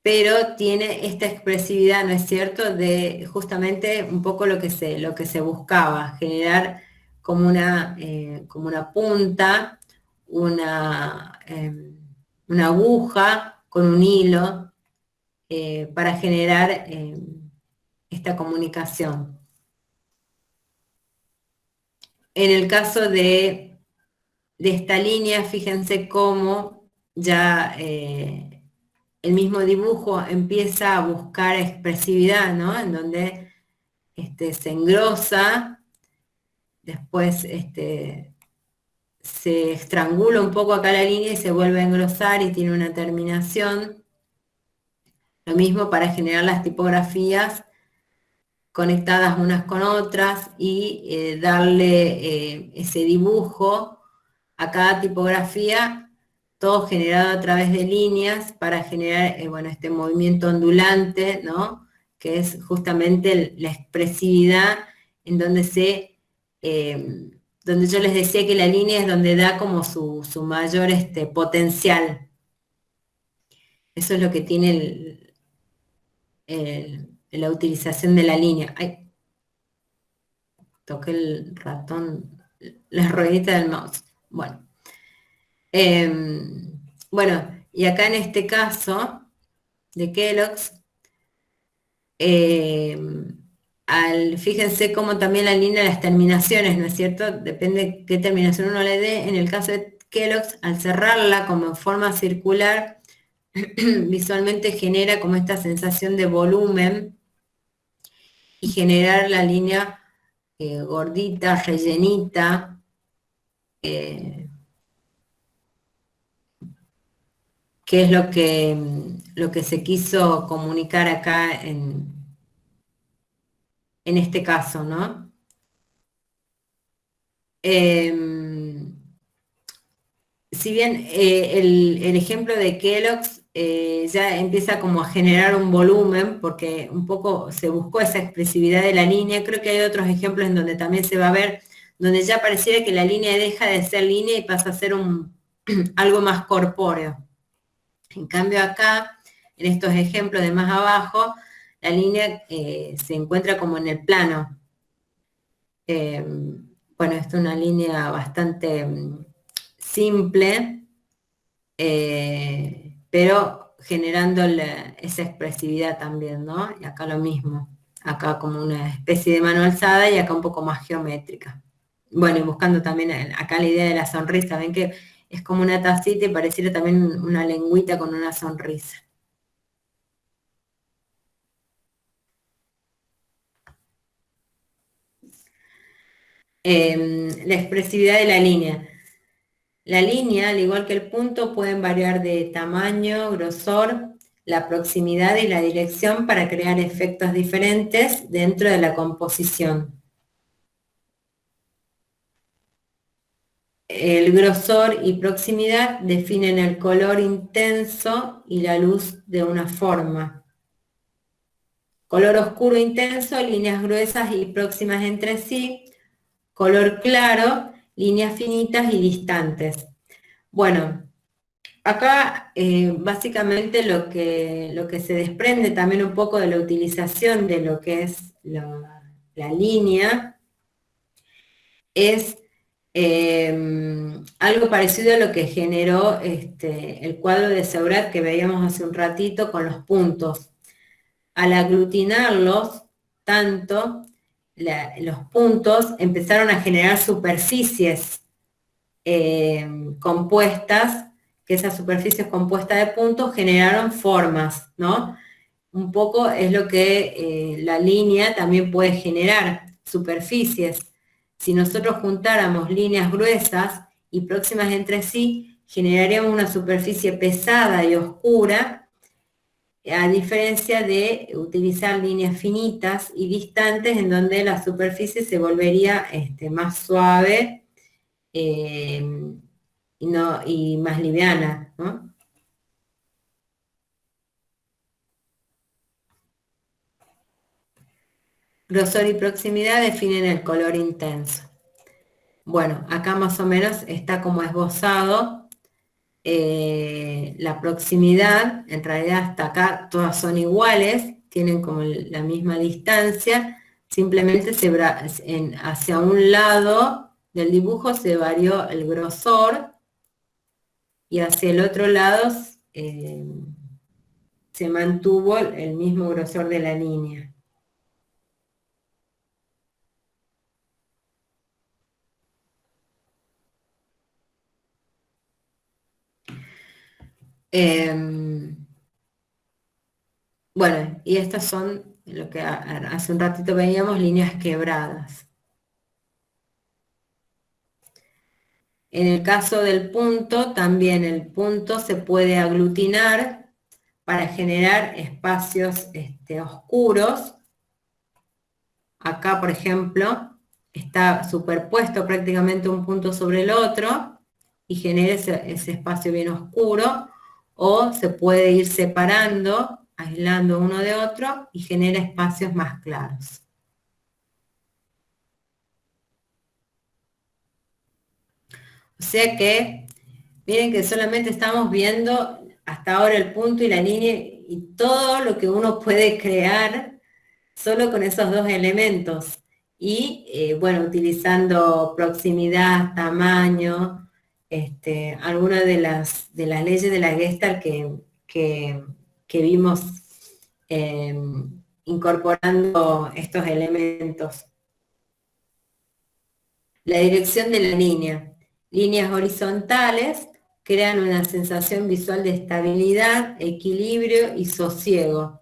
pero tiene esta expresividad, ¿no es cierto?, de justamente un poco lo que se buscaba, generar como una punta, una aguja con un hilo, para generar esta comunicación. En el caso de esta línea, fíjense cómo ya el mismo dibujo empieza a buscar expresividad, ¿no? En donde se engrosa, después se estrangula un poco acá la línea y se vuelve a engrosar y tiene una terminación. Lo mismo para generar las tipografías conectadas unas con otras y darle ese dibujo a cada tipografía todo generado a través de líneas para generar, bueno, este movimiento ondulante, ¿no? Que es justamente la expresividad en donde donde yo les decía que la línea es donde da como su mayor potencial. Eso es lo que tiene la utilización de la línea. Ay, toqué el ratón, la ruedita del mouse. Bueno. Bueno, y acá en este caso de Kellogg's, fíjense cómo también la línea de las terminaciones, ¿no es cierto? Depende qué terminación uno le dé. En el caso de Kellogg's, al cerrarla como en forma circular, visualmente genera como esta sensación de volumen y generar la línea gordita, rellenita, que es lo que se quiso comunicar acá en este caso, ¿no? Si bien el ejemplo de Kellogg's ya empieza como a generar un volumen, porque un poco se buscó esa expresividad de la línea, creo que hay otros ejemplos en donde también se va a ver, donde ya pareciera que la línea deja de ser línea y pasa a ser algo más corpóreo. En cambio acá, en estos ejemplos de más abajo, la línea se encuentra como en el plano. Bueno, esta es una línea bastante simple, pero generando esa expresividad también, ¿no? Y acá lo mismo, acá como una especie de mano alzada y acá un poco más geométrica. Bueno, y buscando también acá la idea de la sonrisa, ven que es como una tacita y pareciera también una lengüita con una sonrisa. La expresividad de la línea. La línea, al igual que el punto, pueden variar de tamaño, grosor, la proximidad y la dirección para crear efectos diferentes dentro de la composición. El grosor y proximidad definen el color intenso y la luz de una forma. Color oscuro intenso, líneas gruesas y próximas entre sí. Color claro, líneas finitas y distantes. Bueno, acá básicamente lo que se desprende también un poco de la utilización de lo que es la línea es algo parecido a lo que generó el cuadro de Seurat que veíamos hace un ratito con los puntos. Al aglutinarlos tanto, los puntos empezaron a generar superficies compuestas, que esas superficies compuestas de puntos generaron formas, ¿no? Un poco es lo que la línea también puede generar, superficies. Si nosotros juntáramos líneas gruesas y próximas entre sí, generaríamos una superficie pesada y oscura, a diferencia de utilizar líneas finitas y distantes en donde la superficie se volvería más suave y más liviana, ¿no? Grosor y proximidad definen el color intenso. Bueno, acá más o menos está como esbozado la proximidad, en realidad hasta acá todas son iguales, tienen como la misma distancia, simplemente hacia un lado del dibujo se varió el grosor y hacia el otro lado se mantuvo el mismo grosor de la línea. Bueno, y estas son lo que hace un ratito veíamos, líneas quebradas. En el caso del punto, también el punto se puede aglutinar para generar espacios oscuros. Acá, por ejemplo, está superpuesto prácticamente un punto sobre el otro, y genere ese espacio bien oscuro, o se puede ir separando, aislando uno de otro y genera espacios más claros. O sea que, miren que solamente estamos viendo hasta ahora el punto y la línea y todo lo que uno puede crear solo con esos dos elementos. Y bueno, utilizando proximidad, tamaño, algunas de las leyes de la Gestalt que vimos eh, incorporando estos elementos. La dirección de la línea. Líneas horizontales crean una sensación visual de estabilidad, equilibrio y sosiego.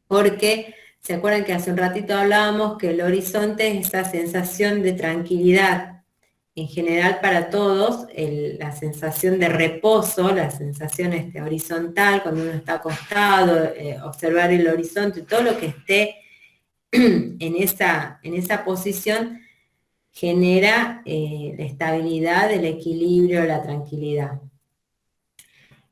Porque, ¿se acuerdan que hace un ratito hablábamos que el horizonte es esa sensación de tranquilidad? En general para todos, la sensación de reposo, la sensación horizontal, cuando uno está acostado, observar el horizonte, todo lo que esté en esa posición, genera la estabilidad, el equilibrio, la tranquilidad.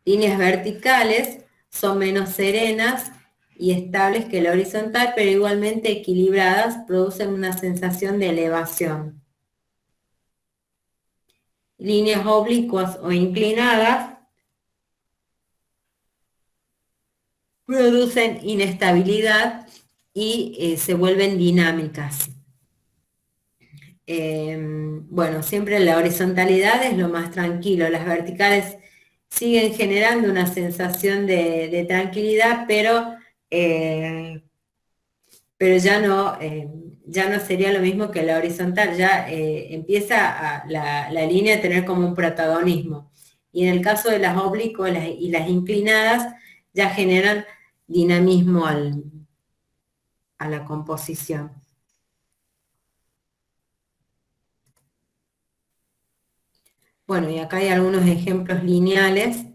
Líneas verticales son menos serenas y estables que la horizontal, pero igualmente equilibradas, producen una sensación de elevación. Líneas oblicuas o inclinadas producen inestabilidad y se vuelven dinámicas. Bueno, siempre la horizontalidad es lo más tranquilo, las verticales siguen generando una sensación de tranquilidad, pero ya no sería lo mismo que la horizontal, ya empieza la línea a tener como un protagonismo. Y en el caso de las oblicuas y las inclinadas, ya generan dinamismo a la composición. Bueno, y acá hay algunos ejemplos lineales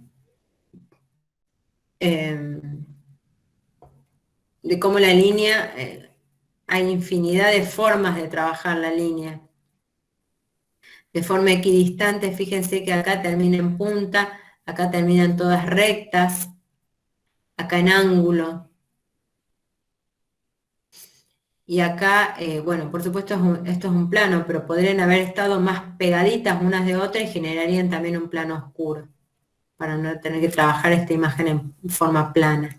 de cómo la línea, hay infinidad de formas de trabajar la línea. De forma equidistante, fíjense que acá termina en punta, acá terminan todas rectas, acá en ángulo. Y acá, bueno, por supuesto esto es un plano, pero podrían haber estado más pegaditas unas de otras y generarían también un plano oscuro, para no tener que trabajar esta imagen en forma plana.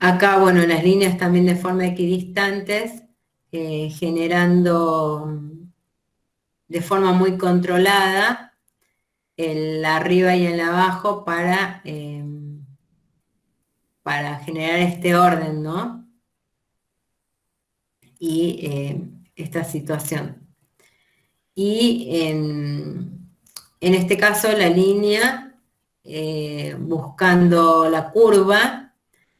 Acá, bueno, las líneas también de forma equidistantes, generando de forma muy controlada el arriba y el abajo para generar este orden, ¿no? Y esta situación. Y en este caso la línea, buscando la curva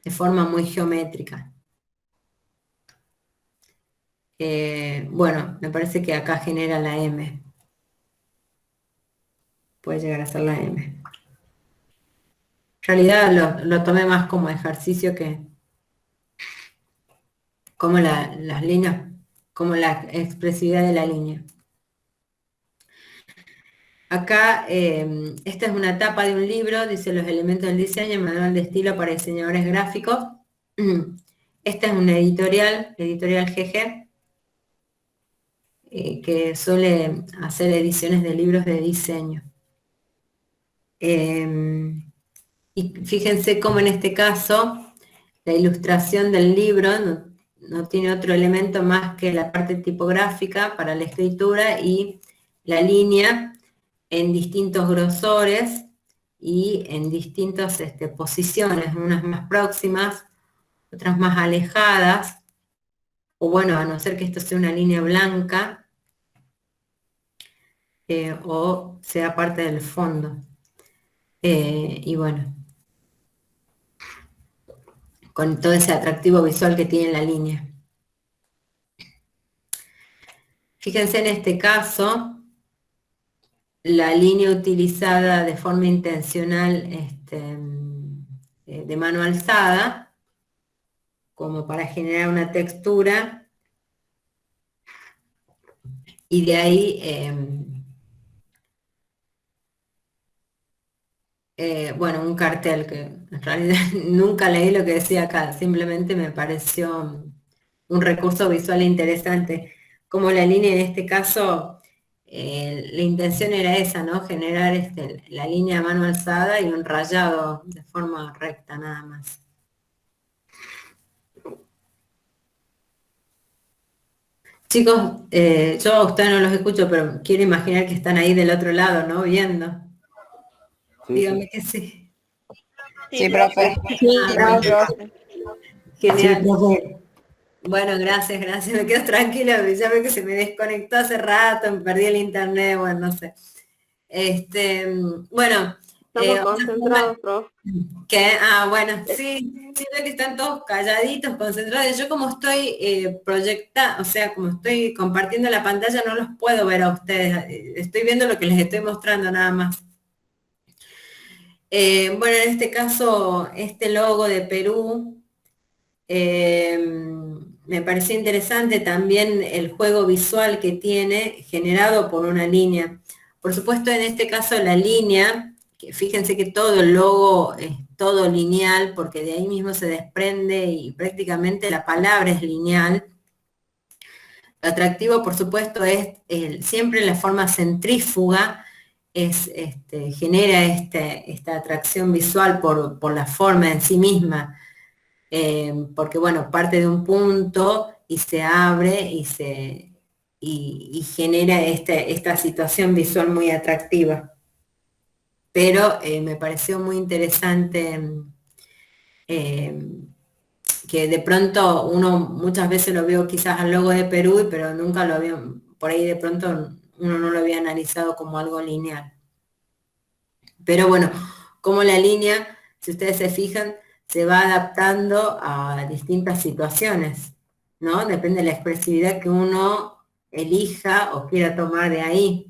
de forma muy geométrica. Bueno, me parece que acá genera la M. Puede llegar a ser la M. En realidad lo tomé más como ejercicio que como las líneas, como la expresividad de la línea. Acá, esta es una tapa de un libro, dice Los elementos del diseño, manual de estilo para diseñadores gráficos. Esta es una editorial GG, que suele hacer ediciones de libros de diseño. Y fíjense cómo en este caso, la ilustración del libro no tiene otro elemento más que la parte tipográfica para la escritura y la línea en distintos grosores y en distintas posiciones, unas más próximas, otras más alejadas, o bueno, a no ser que esto sea una línea blanca, o sea parte del fondo. Y bueno, con todo ese atractivo visual que tiene la línea. Fíjense en este caso, la línea utilizada de forma intencional de mano alzada, como para generar una textura, y de ahí bueno, un cartel que en realidad nunca leí lo que decía acá, simplemente me pareció un recurso visual interesante. Como la línea en este caso, la intención era esa, ¿no? Generar la línea a mano alzada y un rayado de forma recta nada más. Chicos, yo a ustedes no los escucho, pero quiero imaginar que están ahí del otro lado, ¿no? Viendo. Sí, Dígame sí. que sí. Sí, profe. Ah, bueno, profe. Sí, genial. profe. Bueno, gracias, gracias. Me quedo tranquila, porque ya ve que se me desconectó hace rato, me perdí el internet, bueno, no sé. Bueno, Estamos otra concentrados, forma profe. que, bueno, sí, siento que están todos calladitos, concentrados. Yo como estoy o sea, como estoy compartiendo la pantalla, no los puedo ver a ustedes. Estoy viendo lo que les estoy mostrando nada más. Bueno, en este caso, este logo de Perú, me pareció interesante también el juego visual que tiene generado por una línea. Por supuesto, en este caso la línea, que fíjense que todo el logo es todo lineal, porque de ahí mismo se desprende y prácticamente la palabra es lineal. Lo atractivo, por supuesto, es siempre la forma centrífuga, genera esta atracción visual por la forma en sí misma. Porque bueno, parte de un punto y se abre y genera esta situación visual muy atractiva. Pero me pareció muy interesante eh, que de pronto uno muchas veces lo vio quizás al logo de Perú, pero nunca lo había, por ahí de pronto uno no lo había analizado como algo lineal. Pero bueno, como la línea, si ustedes se fijan, se va adaptando a distintas situaciones, ¿no? Depende de la expresividad que uno elija o quiera tomar de ahí.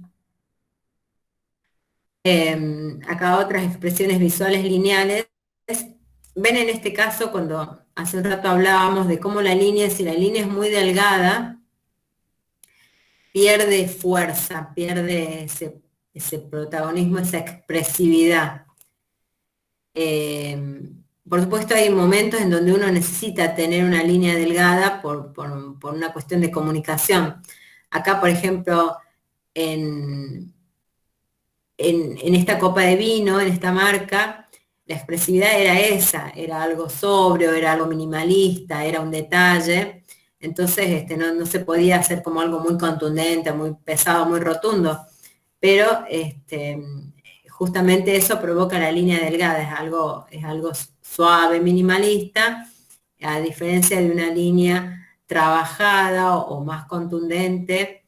Acá otras expresiones visuales lineales. Ven en este caso cuando hace un rato hablábamos de cómo la línea, si la línea es muy delgada, pierde fuerza, pierde ese protagonismo, esa expresividad. Por supuesto hay momentos en donde uno necesita tener una línea delgada por una cuestión de comunicación. Acá, por ejemplo, en esta copa de vino, en esta marca, la expresividad era esa, era algo sobrio, era algo minimalista, era un detalle. Entonces no se podía hacer como algo muy contundente, muy pesado, muy rotundo. Pero justamente eso provoca la línea delgada, es algo suave, minimalista, a diferencia de una línea trabajada o más contundente,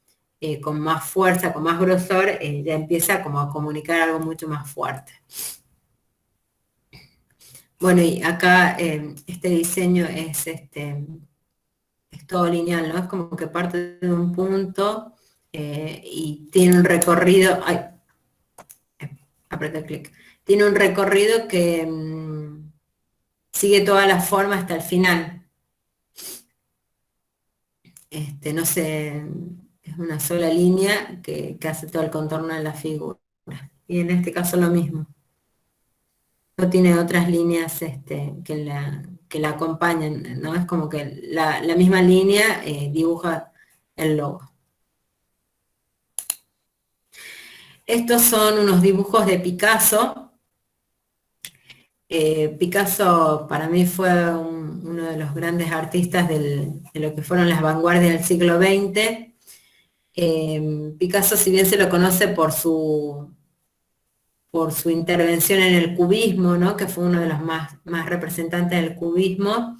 con más fuerza, con más grosor, ya empieza como a comunicar algo mucho más fuerte. Bueno, y acá este diseño es todo lineal, ¿no? Es como que parte de un punto y tiene un recorrido, aprieta clic, tiene un recorrido que sigue toda la forma hasta el final. No sé, es una sola línea que hace todo el contorno de la figura. Y en este caso lo mismo. No tiene otras líneas que la acompañan, ¿no? Es como que la misma línea dibuja el logo. Estos son unos dibujos de Picasso. Picasso para mí fue uno de los grandes artistas de lo que fueron las vanguardias del siglo XX. Picasso, si bien se lo conoce por su intervención en el cubismo, ¿no? Que fue uno de los más representantes del cubismo,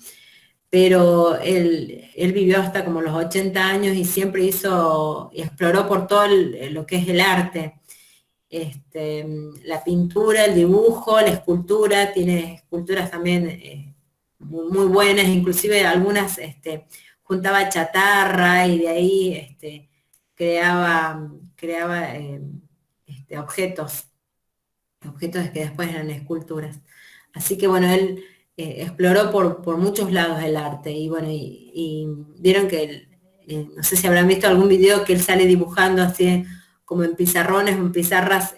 pero él vivió hasta como los 80 años y siempre hizo y exploró por todo lo que es el arte. La pintura, el dibujo, la escultura, tiene esculturas también muy buenas, inclusive algunas juntaba chatarra y de ahí creaba objetos que después eran esculturas. Así que bueno, él exploró por muchos lados el arte y bueno, y vieron que no sé si habrán visto algún video que él sale dibujando así como en pizarrones o en pizarras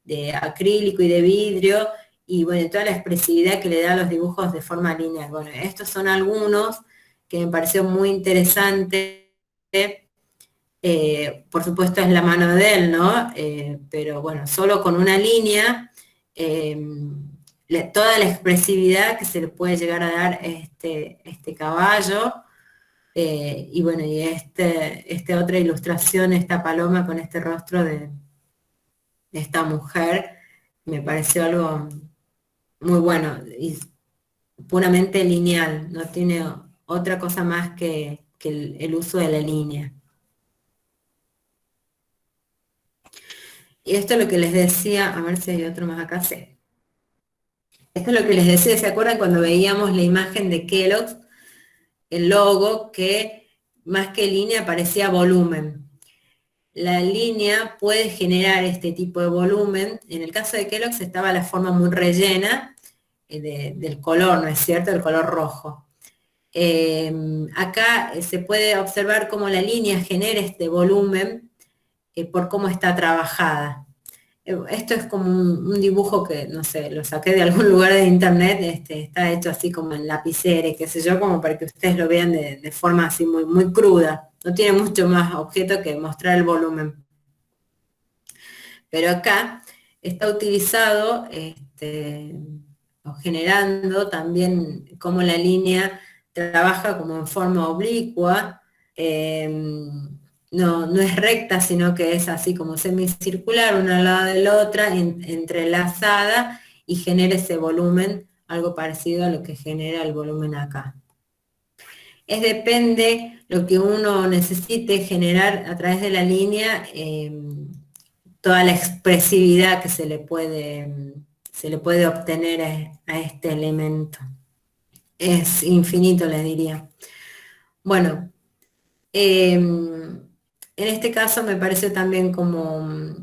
de acrílico y de vidrio, y bueno, toda la expresividad que le da a los dibujos de forma lineal. Bueno, estos son algunos que me pareció muy interesante. Por supuesto es la mano de él, ¿no? Pero bueno, solo con una línea, toda la expresividad que se le puede llegar a dar a este caballo, y bueno, y esta otra ilustración, esta paloma con este rostro de esta mujer, me pareció algo muy bueno y puramente lineal, no tiene otra cosa más que el uso de la línea. Y esto es lo que les decía, a ver si hay otro más acá, sí. Esto es lo que les decía, ¿se acuerdan cuando veíamos la imagen de Kellogg's, el logo, que más que línea parecía volumen? La línea puede generar este tipo de volumen. En el caso de Kellogg's estaba la forma muy rellena del color, ¿no es cierto? El color rojo. Acá se puede observar cómo la línea genera este volumen por cómo está trabajada. Esto es como un dibujo que, no sé, lo saqué de algún lugar de internet, está hecho así como en lapicera, qué sé yo, como para que ustedes lo vean de forma así muy, muy cruda. No tiene mucho más objeto que mostrar el volumen. Pero acá está utilizado, o generando también cómo la línea trabaja como en forma oblicua, no es recta, sino que es así como semicircular, una al lado de la otra, entrelazada, y genera ese volumen, algo parecido a lo que genera el volumen acá. Depende lo que uno necesite generar a través de la línea, toda la expresividad que se le puede obtener a este elemento. Es infinito, les diría. Bueno, en este caso me pareció también como,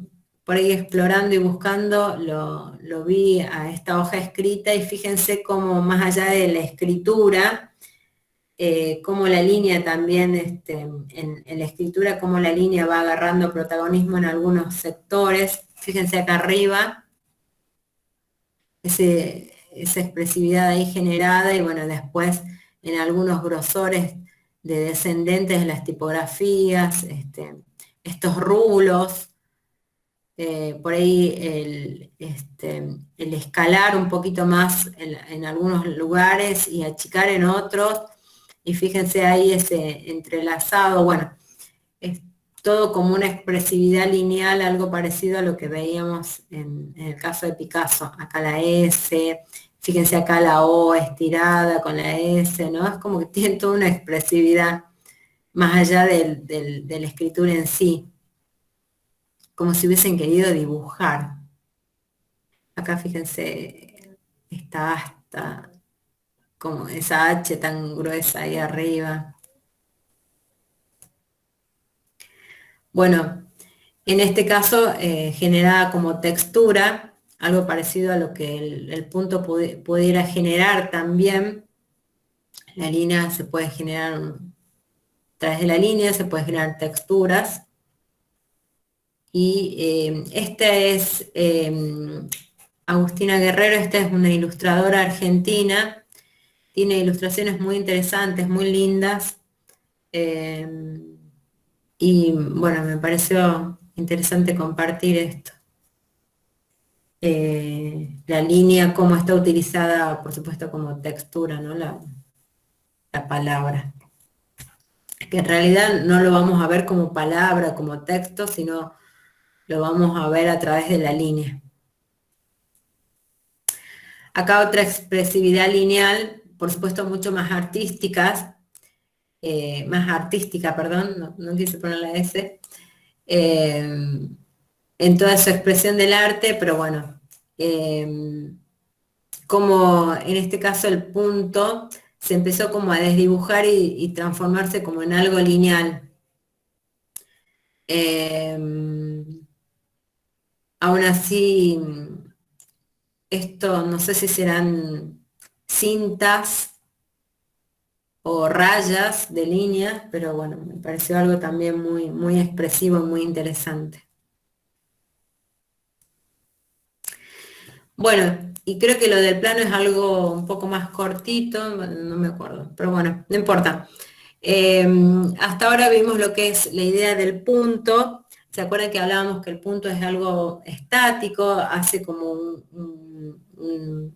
por ahí explorando y buscando, lo vi a esta hoja escrita, y fíjense cómo más allá de la escritura, cómo la línea también, en la escritura, cómo la línea va agarrando protagonismo en algunos sectores. Fíjense acá arriba, esa expresividad ahí generada, y bueno, después en algunos grosores de descendentes de las tipografías, estos rulos, por ahí el escalar un poquito más en algunos lugares y achicar en otros, y fíjense ahí ese entrelazado, bueno, es todo como una expresividad lineal, algo parecido a lo que veíamos en el caso de Picasso. Acá la S, fíjense acá la O estirada con la S, ¿no? Es como que tiene toda una expresividad más allá de la escritura en sí, como si hubiesen querido dibujar. Acá fíjense esta asta, como esa H tan gruesa ahí arriba. Bueno, en este caso generada como textura, algo parecido a lo que el punto pudiera generar también. La línea se puede generar, a través de la línea se puede generar texturas. Y esta es Agustina Guerrero, esta es una ilustradora argentina, tiene ilustraciones muy interesantes, muy lindas, y bueno, me pareció interesante compartir esto. La línea, cómo está utilizada, por supuesto, como textura, ¿no? La palabra. Que en realidad no lo vamos a ver como palabra, como texto, sino lo vamos a ver a través de la línea. Acá otra expresividad lineal, por supuesto mucho más artística, perdón, no quise poner la S, en toda su expresión del arte, pero bueno, como en este caso el punto se empezó como a desdibujar y transformarse como en algo lineal. Aún así, esto no sé si serán cintas o rayas de líneas, pero bueno, me pareció algo también muy, muy expresivo, muy interesante. Bueno, y creo que lo del plano es algo un poco más cortito, bueno, no me acuerdo, pero bueno, no importa. Eh, Hasta ahora vimos lo que es la idea del punto. ¿Se acuerdan que hablábamos que el punto es algo estático, hace como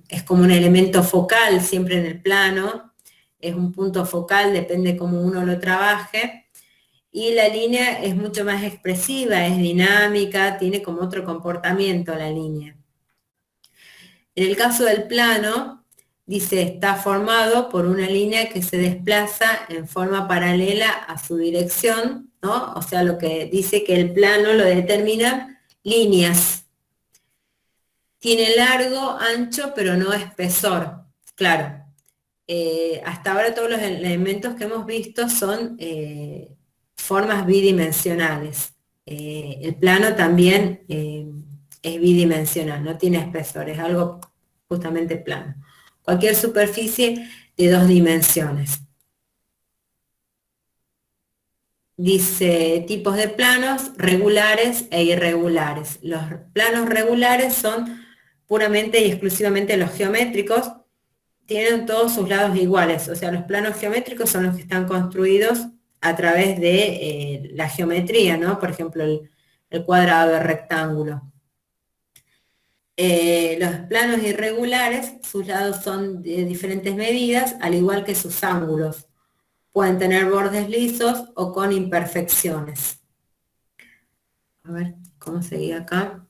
es como un elemento focal siempre en el plano, es un punto focal, depende cómo uno lo trabaje, y la línea es mucho más expresiva, es dinámica, tiene como otro comportamiento la línea. En el caso del plano, dice, está formado por una línea que se desplaza en forma paralela a su dirección, ¿no? O sea, lo que dice que el plano lo determinan líneas. Tiene largo, ancho, pero no espesor. Claro, hasta ahora todos los elementos que hemos visto son formas bidimensionales. El plano también es bidimensional, no tiene espesor, es algo justamente plano. Cualquier superficie de 2 dimensiones. Dice tipos de planos regulares e irregulares. Los planos regulares son puramente y exclusivamente los geométricos, tienen todos sus lados iguales, o sea, los planos geométricos son los que están construidos a través de la geometría, ¿no? Por ejemplo, el cuadrado, el rectángulo. Los planos irregulares, sus lados son de diferentes medidas, al igual que sus ángulos. Pueden tener bordes lisos o con imperfecciones. A ver, ¿cómo seguía acá?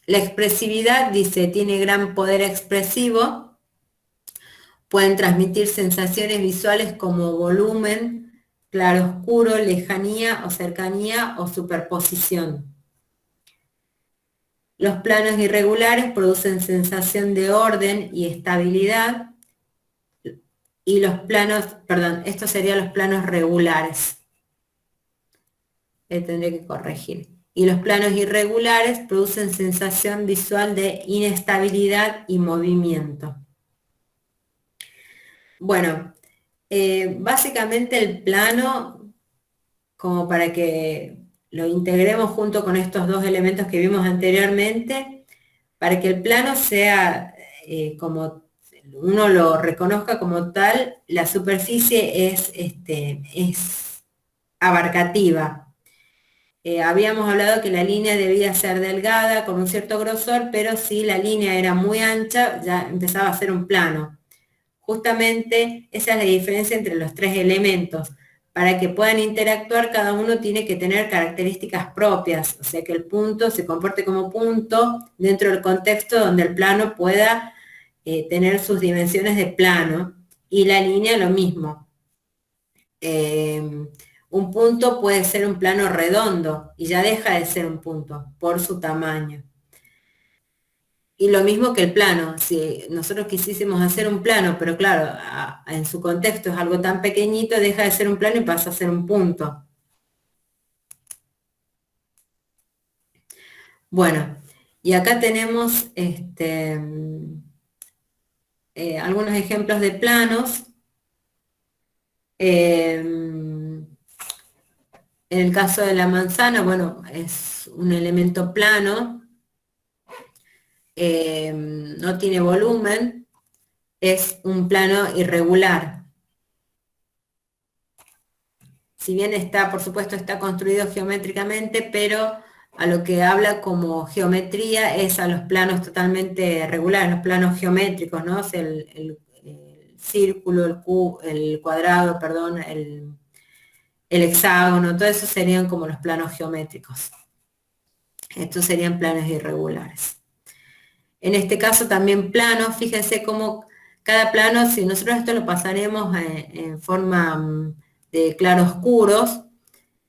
La expresividad, dice, tiene gran poder expresivo. Pueden transmitir sensaciones visuales como volumen, claroscuro, lejanía o cercanía o superposición. Los planos irregulares producen sensación de orden y estabilidad. Y los planos, perdón, estos serían los planos regulares. Tendré que corregir. Y los planos irregulares producen sensación visual de inestabilidad y movimiento. Bueno, básicamente el plano, como para que lo integremos junto con estos dos elementos que vimos anteriormente, para que el plano sea como uno lo reconozca como tal, la superficie es abarcativa. Habíamos hablado que la línea debía ser delgada, con un cierto grosor, pero si la línea era muy ancha, ya empezaba a ser un plano. Justamente esa es la diferencia entre los 3 elementos. Para que puedan interactuar, cada uno tiene que tener características propias, o sea que el punto se comporte como punto dentro del contexto donde el plano pueda tener sus dimensiones de plano, y la línea lo mismo. Un punto puede ser un plano redondo y ya deja de ser un punto por su tamaño. Y lo mismo que el plano, si nosotros quisiésemos hacer un plano, pero claro, en su contexto es algo tan pequeñito, deja de ser un plano y pasa a ser un punto. Bueno, y acá tenemos algunos ejemplos de planos. En el caso de la manzana, bueno, es un elemento plano, no tiene volumen, es un plano irregular. Si bien está, por supuesto, está construido geométricamente, pero a lo que habla como geometría es a los planos totalmente regulares, los planos geométricos, ¿no? O sea, el círculo, el cuadrado, perdón, el hexágono, todo eso serían como los planos geométricos. Estos serían planos irregulares. En este caso también planos, fíjense cómo cada plano, si nosotros esto lo pasaremos en forma de claroscuros,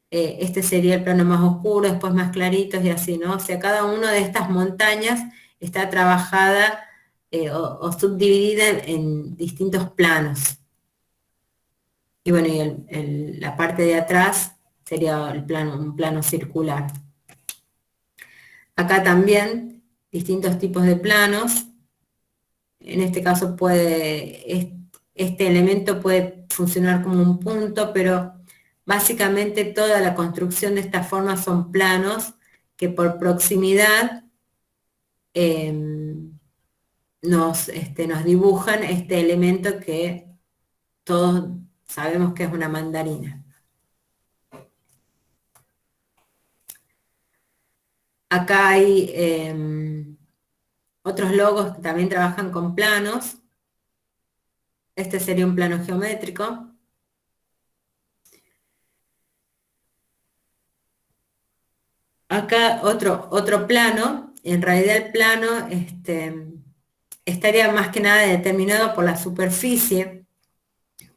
este sería el plano más oscuro, después más claritos y así, ¿no? O sea, cada una de estas montañas está trabajada o subdividida en distintos planos. Y bueno, y la parte de atrás sería un plano circular. Acá también distintos tipos de planos. En este caso este elemento puede funcionar como un punto, pero básicamente toda la construcción de esta forma son planos que por proximidad nos dibujan este elemento que todos sabemos que es una mandarina. Acá hay otros logos que también trabajan con planos. Este sería un plano geométrico. Acá otro plano, en realidad el plano estaría más que nada determinado por la superficie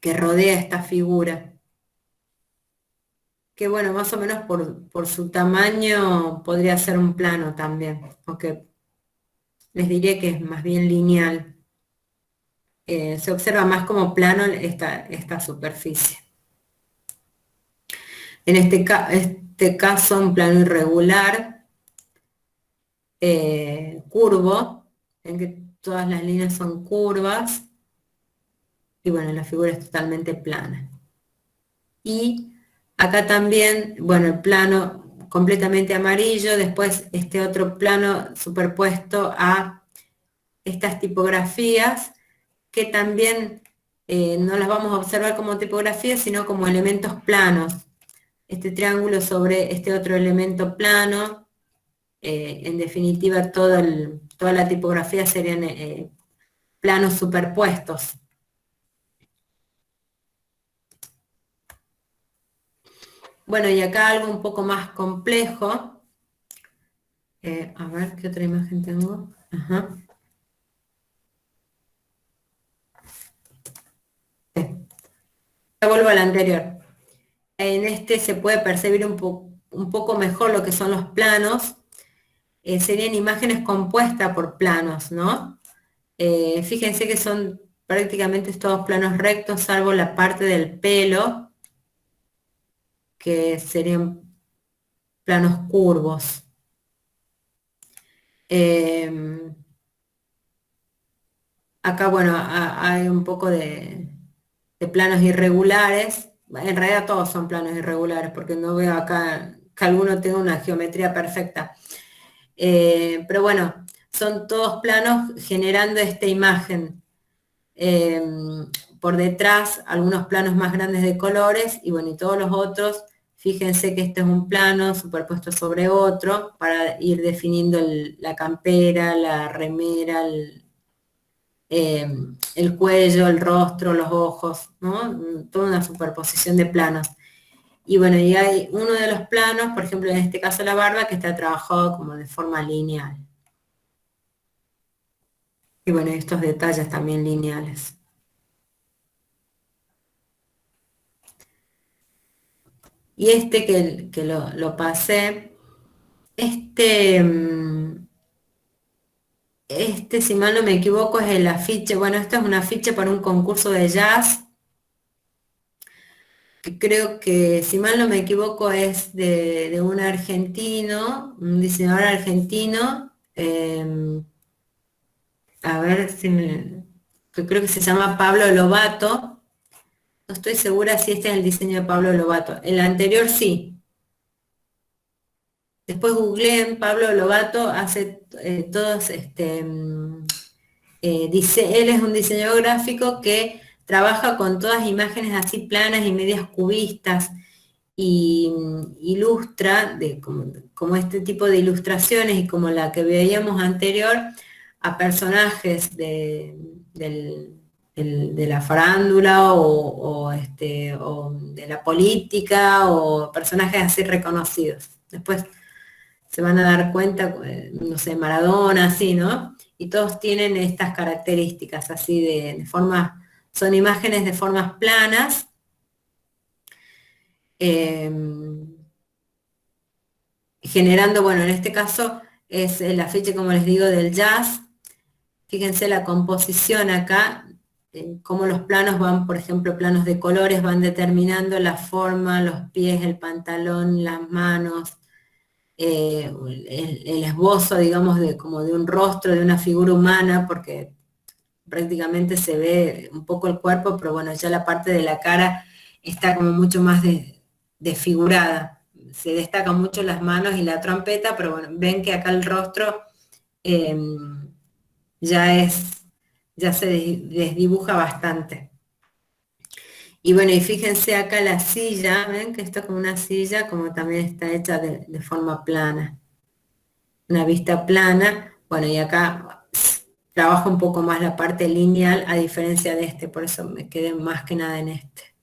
que rodea esta figura. Que bueno, más o menos por su tamaño podría ser un plano también, aunque les diría que es más bien lineal. Se observa más como plano esta superficie. En este caso, un plano irregular, curvo, en que todas las líneas son curvas, y bueno, la figura es totalmente plana. Y acá también, bueno, el plano completamente amarillo, después este otro plano superpuesto a estas tipografías, que también no las vamos a observar como tipografías, sino como elementos planos. Este triángulo sobre este otro elemento plano, en definitiva toda la tipografía serían planos superpuestos. Bueno, y acá algo un poco más complejo. A ver, ¿qué otra imagen tengo? Ajá. Ya vuelvo a la anterior. En este se puede percibir un poco mejor lo que son los planos. Serían imágenes compuestas por planos, ¿no? Fíjense que son prácticamente todos planos rectos, salvo la parte del pelo, que serían planos curvos. Acá, bueno, hay un poco de planos irregulares. En realidad todos son planos irregulares, porque no veo acá que alguno tenga una geometría perfecta. Pero bueno, son todos planos generando esta imagen. Por detrás, algunos planos más grandes de colores, y bueno, y todos los otros, fíjense que este es un plano superpuesto sobre otro, para ir definiendo la campera, la remera, el cuello, el rostro, los ojos, ¿no? Toda una superposición de planos. Y bueno, y hay uno de los planos, por ejemplo, en este caso la barba, que está trabajado como de forma lineal. Y bueno, estos detalles también lineales. Y este que lo pasé, si mal no me equivoco, es el afiche. Bueno, esto es un afiche para un concurso de jazz, que creo que, si mal no me equivoco, es de un argentino, un diseñador argentino. A ver si que creo que se llama Pablo Lobato. No estoy segura si este es el diseño de Pablo Lobato. El anterior sí. Después googleé, Pablo Lobato hace todos él es un diseñador gráfico que trabaja con todas imágenes así planas y medias cubistas, y ilustra como este tipo de ilustraciones, y como la que veíamos anterior, a personajes de la farándula o de la política, o personajes así reconocidos. Después se van a dar cuenta, no sé, Maradona, así, ¿no? Y todos tienen estas características así de formas, son imágenes de formas planas, generando, bueno, en este caso es el afiche, como les digo, del jazz. Fíjense la composición acá, cómo los planos van, por ejemplo, planos de colores van determinando la forma, los pies, el pantalón, las manos, el esbozo, digamos, como de un rostro, de una figura humana, porque prácticamente se ve un poco el cuerpo, pero bueno, ya la parte de la cara está como mucho más desfigurada. se destacan mucho las manos y la trompeta, pero bueno, ven que acá el rostro eh, ya se desdibuja bastante. Y bueno, y fíjense acá la silla, ven que esto es como una silla, como también está hecha de forma plana, una vista plana. Bueno, y acá trabajo un poco más la parte lineal a diferencia de este, por eso me quedé más que nada en este.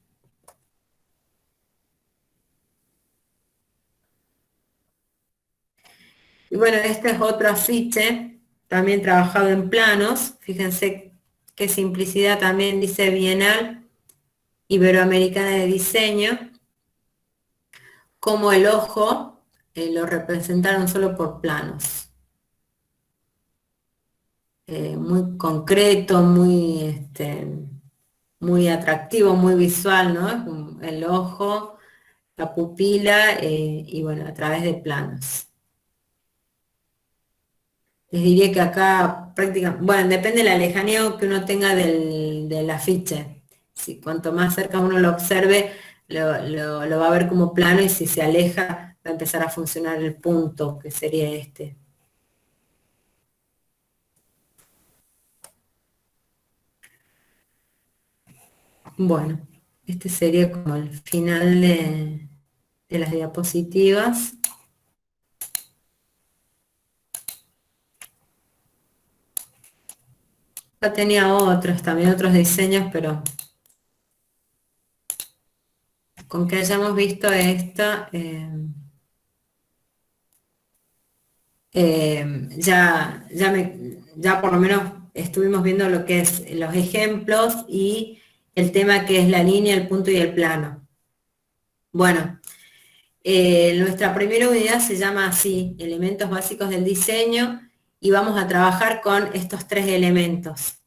Y bueno, este es otro afiche, también trabajado en planos. Fíjense qué simplicidad, también dice Bienal Iberoamericana de Diseño, como el ojo lo representaron solo por planos. Muy concreto, muy atractivo, muy visual, ¿no? El ojo, la pupila, y bueno, a través de planos. Les diría que acá prácticamente, bueno, depende de la lejanía que uno tenga del afiche. Si cuanto más cerca uno lo observe, lo va a ver como plano, y si se aleja va a empezar a funcionar el punto, que sería este. Bueno, este sería como el final de las diapositivas. Acá tenía otros, también otros diseños, pero con que hayamos visto esta, ya por lo menos estuvimos viendo lo que es los ejemplos y el tema que es la línea, el punto y el plano. Bueno, nuestra primera unidad se llama así, elementos básicos del diseño, y vamos a trabajar con estos tres elementos.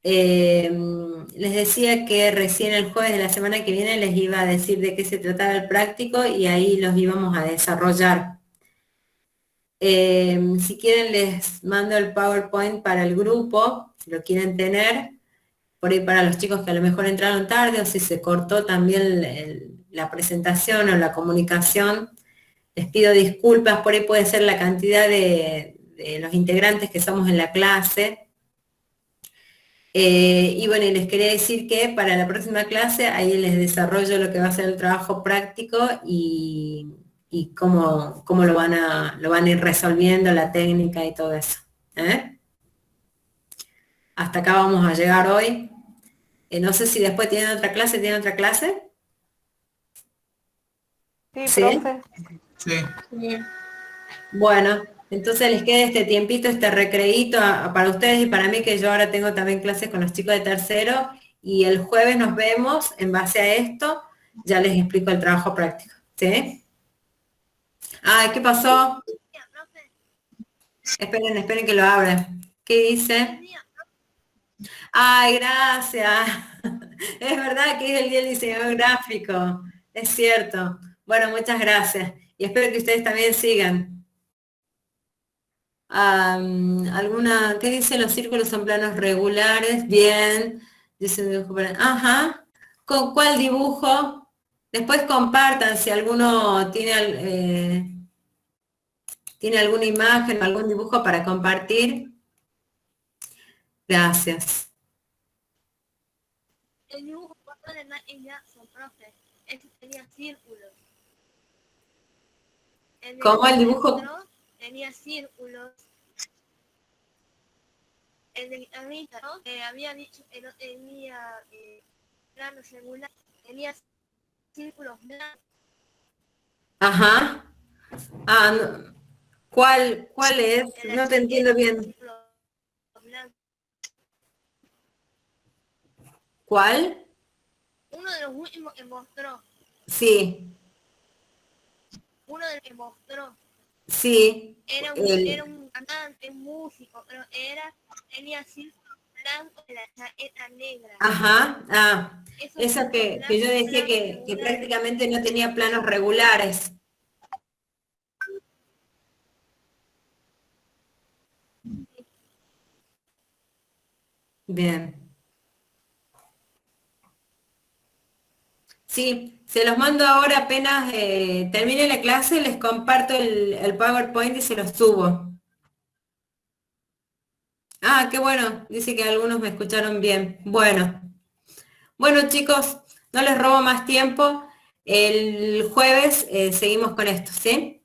Les decía que recién el jueves de la semana que viene les iba a decir de qué se trataba el práctico, y ahí los íbamos a desarrollar. Si quieren les mando el PowerPoint para el grupo, si lo quieren tener, por ahí para los chicos que a lo mejor entraron tarde, o si se cortó también la presentación o la comunicación, les pido disculpas. Por ahí puede ser la cantidad de los integrantes que somos en la clase. Y bueno, y les quería decir que para la próxima clase ahí les desarrollo lo que va a ser el trabajo práctico, y cómo lo van a ir resolviendo, la técnica y todo eso. ¿Eh? Hasta acá vamos a llegar hoy. No sé si después tienen otra clase, ¿tienen otra clase? Sí, ¿Sí? profe. Sí. Bueno, entonces les queda este tiempito, este recreíto para ustedes y para mí, que yo ahora tengo también clases con los chicos de tercero, y el jueves nos vemos en base a esto, ya les explico el trabajo práctico. ¿Sí? Ay, ¿qué pasó? Esperen que lo abra. ¿Qué dice? Ay, gracias. Es verdad que es el día del diseñador gráfico. Es cierto. Bueno, muchas gracias. Y espero que ustedes también sigan. ¿Qué dice? Los círculos son planos regulares. Bien. Dice un dibujo ajá. ¿Con cuál dibujo? Después compartan si alguno tiene alguna imagen o algún dibujo para compartir. Gracias. El dibujo de Jackson, profe, este tenía círculos. El ¿Cómo el que dibujo? mostró tenía círculos. El de ahorita, ¿no? Había dicho que no tenía plano regular, tenía círculos blancos. Ajá. No. ¿Cuál es? En la No te entiendo siguiente, bien. círculos blancos. ¿Cuál? Uno de los últimos que mostró, Sí, uno de los que mostró, sí. era un cantante, un músico, pero tenía círculos blancos en la chaqueta negra. Ajá. Esos Eso círculos que yo blancos, decía planos que regulares. prácticamente no tenía planos regulares. Bien. Sí, se los mando ahora apenas termine la clase, les comparto el PowerPoint y se los subo. Ah, qué bueno, dice que algunos me escucharon bien. Bueno chicos, no les robo más tiempo. El jueves seguimos con esto, ¿sí?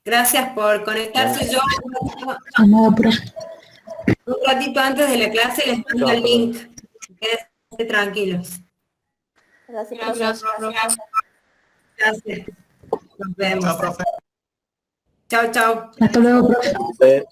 Gracias por conectarse. Yo un ratito antes de la clase les mando el link. Quédense tranquilos. Gracias, profe. Gracias. Nos vemos. Chao, profe. Chao, chao. Hasta luego, profe.